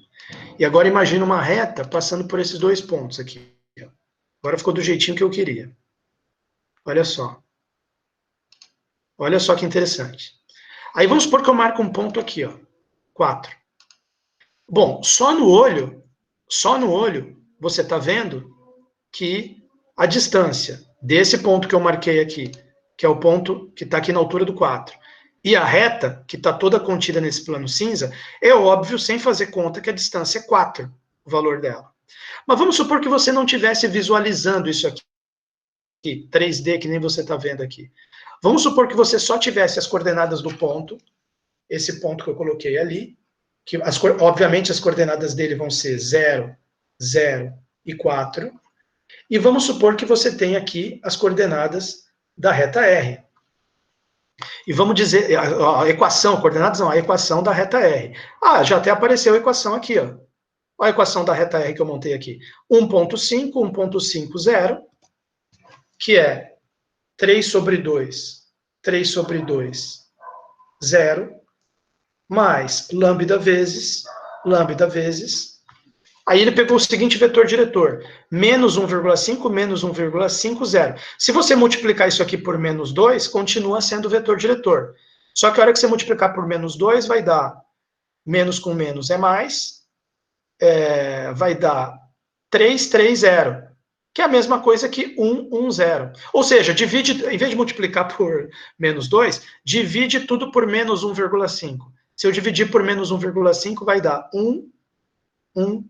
E agora imagina uma reta passando por esses 2 pontos aqui. Agora ficou do jeitinho que eu queria. Olha só. Olha só que interessante. Aí vamos supor que eu marco um ponto aqui, ó, 4. Bom, só no olho, você está vendo que a distância desse ponto que eu marquei aqui, que é o ponto que está aqui na altura do 4, e a reta, que está toda contida nesse plano cinza, é óbvio, sem fazer conta, que a distância é 4, o valor dela. Mas vamos supor que você não estivesse visualizando isso aqui, 3D, que nem você está vendo aqui. Vamos supor que você só tivesse as coordenadas do ponto, esse ponto que eu coloquei ali, que obviamente as coordenadas dele vão ser 0, 0 e 4, e vamos supor que você tem aqui as coordenadas da reta R. E vamos dizer, a equação, coordenadas não, a equação da reta R. Já até apareceu a equação aqui, ó. Olha a equação da reta R que eu montei aqui. 1.5, 1.50, que é 3 sobre 2, 0, mais lambda vezes, aí ele pegou o seguinte vetor diretor, menos 1,5, menos 1,50. Se você multiplicar isso aqui por menos 2, continua sendo o vetor diretor. Só que a hora que você multiplicar por menos 2, vai dar menos com menos é mais, vai dar 3, 3, 0. Que é a mesma coisa que 1, 1, 0. Ou seja, divide, em vez de multiplicar por menos 2, divide tudo por menos 1,5. Se eu dividir por menos 1,5, vai dar 1, 1,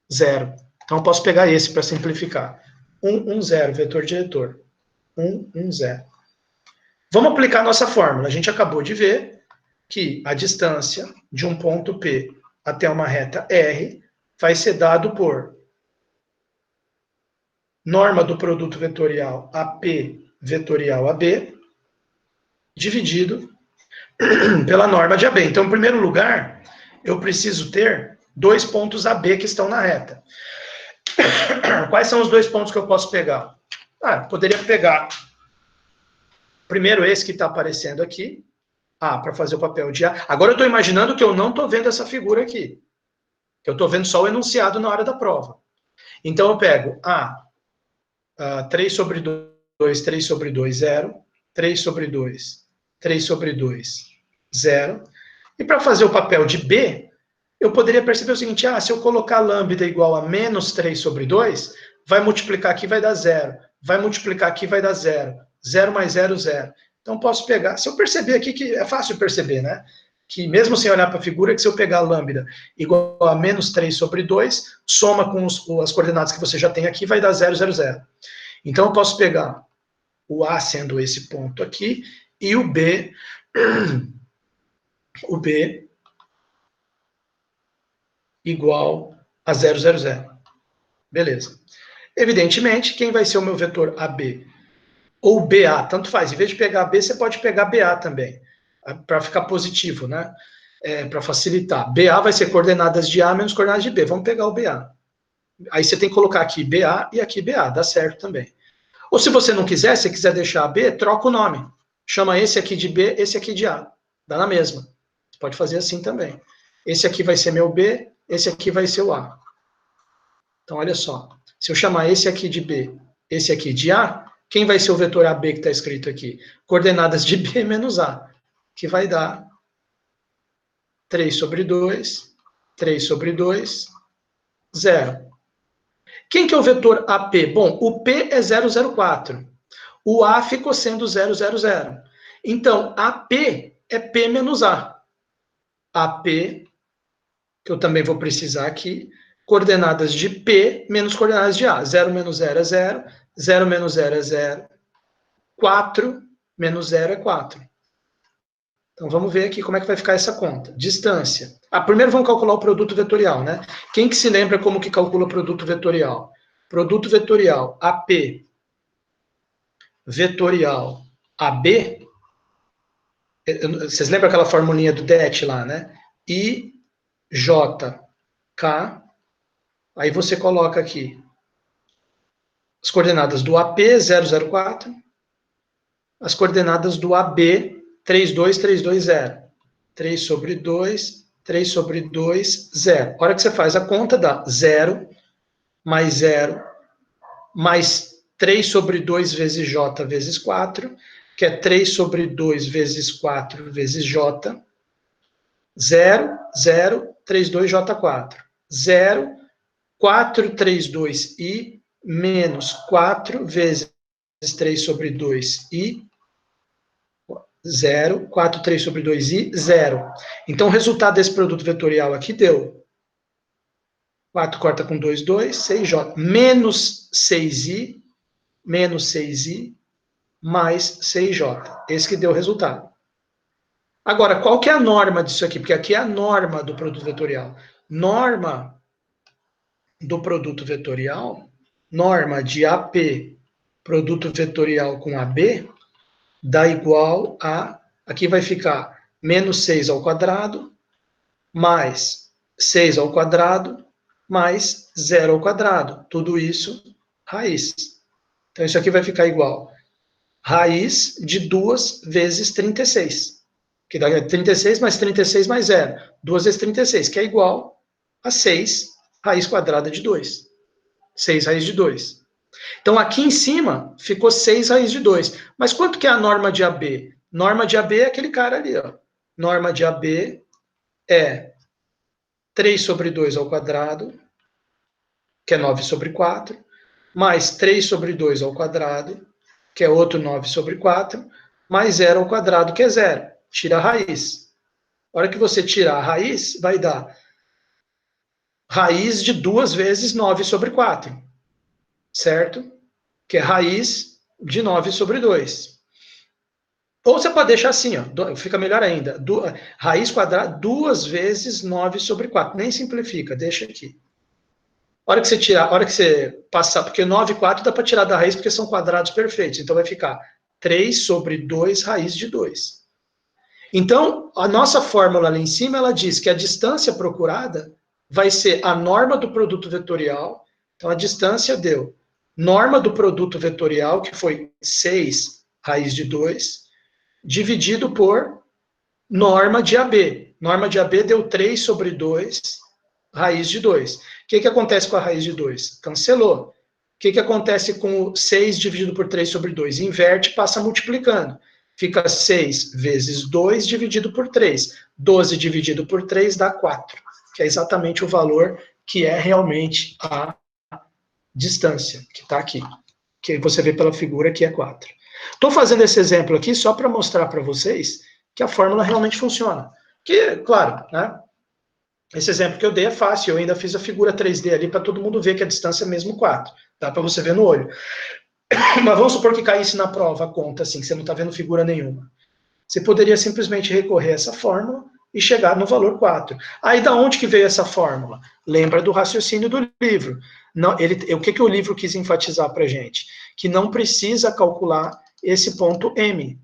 0. Então, eu posso pegar esse para simplificar. 1, 1, 0, vetor diretor. 1, 1, 0. Vamos aplicar a nossa fórmula. A gente acabou de ver que a distância de um ponto P até uma reta R vai ser dado por norma do produto vetorial AP vetorial AB dividido pela norma de AB. Então, em primeiro lugar, eu preciso ter 2 pontos AB que estão na reta. Quais são os 2 pontos que eu posso pegar? Poderia pegar primeiro esse que está aparecendo aqui, para fazer o papel de A. Agora eu estou imaginando que eu não estou vendo essa figura aqui. Eu estou vendo só o enunciado na hora da prova. Então eu pego 3 sobre 2, 3 sobre 2, 0. 3 sobre 2, 3 sobre 2, 0. E para fazer o papel de B, eu poderia perceber o seguinte, se eu colocar lambda igual a menos 3 sobre 2, vai multiplicar aqui, vai dar 0. Vai multiplicar aqui, vai dar 0. 0 mais 0, 0. Então, posso pegar... Se eu perceber aqui, que é fácil perceber, né? Que mesmo sem olhar para a figura, que se eu pegar lambda igual a menos 3 sobre 2, soma com as coordenadas que você já tem aqui, vai dar 0, 0, 0. Então, eu posso pegar o A sendo esse ponto aqui, e o B igual a 0, 0, 0. Beleza. Evidentemente, quem vai ser o meu vetor AB? Ou BA, tanto faz. Em vez de pegar B, você pode pegar BA também, para ficar positivo, né? Para facilitar. BA vai ser coordenadas de A menos coordenadas de B. Vamos pegar o BA. Aí você tem que colocar aqui BA e aqui BA, dá certo também. Ou se você não quiser, se quiser deixar B, troca o nome. Chama esse aqui de B, esse aqui de A. Dá na mesma. Você pode fazer assim também. Esse aqui vai ser meu B, esse aqui vai ser o A. Então, olha só. Se eu chamar esse aqui de B, esse aqui de A, quem vai ser o vetor AB que está escrito aqui? Coordenadas de B menos A, que vai dar 3 sobre 2, 3 sobre 2, 0. Quem que é o vetor AP? Bom, o P é 004. O A ficou sendo 000. Então, AP é P menos A. AP, que eu também vou precisar aqui, coordenadas de P menos coordenadas de A. 0 menos 0 é 0, 0 menos 0 é 0, 4 menos 0 é 4. Então, vamos ver aqui como é que vai ficar essa conta. Distância. Primeiro vamos calcular o produto vetorial, né? Quem que se lembra como que calcula o produto vetorial? Produto vetorial AP vetorial AB. Vocês lembram aquela formulinha do DET lá, né? IJK. Aí você coloca aqui as coordenadas do AP 004, as coordenadas do AB 32320. 3 sobre 2, 3 sobre 2, 0. A hora que você faz a conta, dá 0 mais 3 sobre 2 vezes J vezes 4, que é 3 sobre 2 vezes 4 vezes J, 0, 0, 32 J4. 0, 432I menos 4 vezes 3 sobre 2I, 0, 4, 3 sobre 2i, 0. Então, o resultado desse produto vetorial aqui deu 4 corta com 2, 2, 6j, menos 6i, mais 6j. Esse que deu o resultado. Agora, qual que é a norma disso aqui? Porque aqui é a norma do produto vetorial. Norma do produto vetorial, norma de AP, produto vetorial com AB, dá igual a, aqui vai ficar menos 6 ao quadrado, mais 6 ao quadrado, mais 0 ao quadrado. Tudo isso, raiz. Então, isso aqui vai ficar igual raiz de 2 vezes 36. Que dá 36 mais 36 mais 0. 2 vezes 36, que é igual a 6 raiz quadrada de 2. 6 raiz de 2. Então, aqui em cima, ficou 6 raiz de 2. Mas quanto que é a norma de AB? Norma de AB é aquele cara ali, ó. Norma de AB é 3 sobre 2 ao quadrado, que é 9 sobre 4, mais 3 sobre 2 ao quadrado, que é outro 9 sobre 4, mais 0 ao quadrado, que é 0. Tira a raiz. A hora que você tirar a raiz, vai dar raiz de 2 vezes 9 sobre 4. Certo? Que é raiz de 9 sobre 2. Ou você pode deixar assim, ó, fica melhor ainda. Raiz quadrada 2 vezes 9 sobre 4. Nem simplifica, deixa aqui. A hora que você tirar, a hora que você passar, porque 9 e 4 dá para tirar da raiz porque são quadrados perfeitos. Então vai ficar 3 sobre 2 raiz de 2. Então, a nossa fórmula ali em cima, ela diz que a distância procurada vai ser a norma do produto vetorial. Então, a distância deu norma do produto vetorial, que foi 6 raiz de 2, dividido por norma de AB. Norma de AB deu 3 sobre 2 raiz de 2. O que acontece com a raiz de 2? Cancelou. O que acontece com o 6 dividido por 3 sobre 2? Inverte, passa multiplicando. Fica 6 vezes 2 dividido por 3. 12 dividido por 3 dá 4, que é exatamente o valor que é realmente a distância, que está aqui. Que você vê pela figura que é 4. Estou fazendo esse exemplo aqui só para mostrar para vocês que a fórmula realmente funciona. Que, claro, né? Esse exemplo que eu dei é fácil, eu ainda fiz a figura 3D ali para todo mundo ver que a distância é mesmo 4. Dá para você ver no olho. Mas vamos supor que caísse na prova a conta, assim, que você não está vendo figura nenhuma. Você poderia simplesmente recorrer a essa fórmula e chegar no valor 4. Aí, da onde que veio essa fórmula? Lembra do raciocínio do livro. Não, o que o livro quis enfatizar para a gente? Que não precisa calcular esse ponto M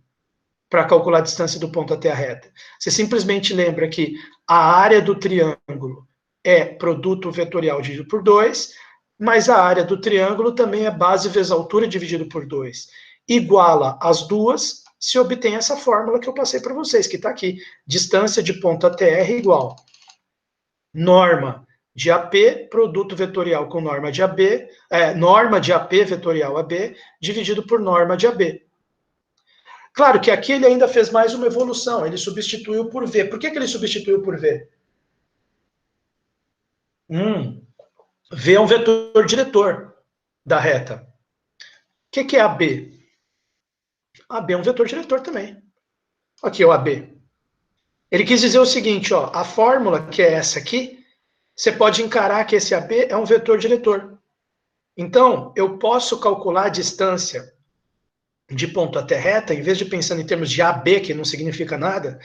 para calcular a distância do ponto até a reta. Você simplesmente lembra que a área do triângulo é produto vetorial dividido por 2, mas a área do triângulo também é base vezes altura dividido por 2. Iguala as duas, se obtém essa fórmula que eu passei para vocês, que está aqui. Distância de ponto até R igual norma de AP, produto vetorial com norma de AB, norma de AP vetorial AB, dividido por norma de AB. Claro que aqui ele ainda fez mais uma evolução, ele substituiu por V. Por que ele substituiu por V? V é um vetor diretor da reta. O que é AB? AB é um vetor diretor também. Aqui é o AB. Ele quis dizer o seguinte, ó, a fórmula que é essa aqui, você pode encarar que esse AB é um vetor diretor. Então, eu posso calcular a distância de ponto até reta, em vez de pensando em termos de AB, que não significa nada,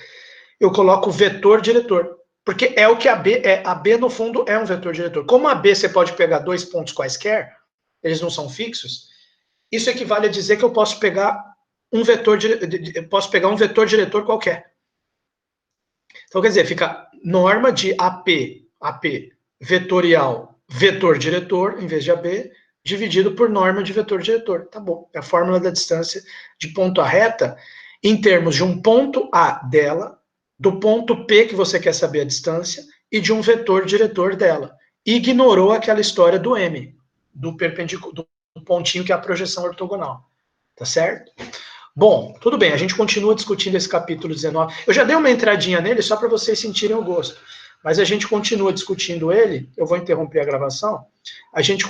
eu coloco vetor diretor. Porque é o que AB é. AB, no fundo, é um vetor diretor. Como AB você pode pegar 2 pontos quaisquer, eles não são fixos, isso equivale a dizer que eu posso pegar um vetor diretor qualquer. Então, quer dizer, fica norma de AP vetorial, vetor diretor, em vez de AB, dividido por norma de vetor diretor. Tá bom. É a fórmula da distância de ponto a reta em termos de um ponto A dela, do ponto P que você quer saber a distância, e de um vetor diretor dela. Ignorou aquela história do M, do perpendicular, do pontinho que é a projeção ortogonal. Tá certo? Bom, tudo bem, a gente continua discutindo esse capítulo 19. Eu já dei uma entradinha nele só para vocês sentirem o gosto. Mas a gente continua discutindo ele. Eu vou interromper a gravação. A gente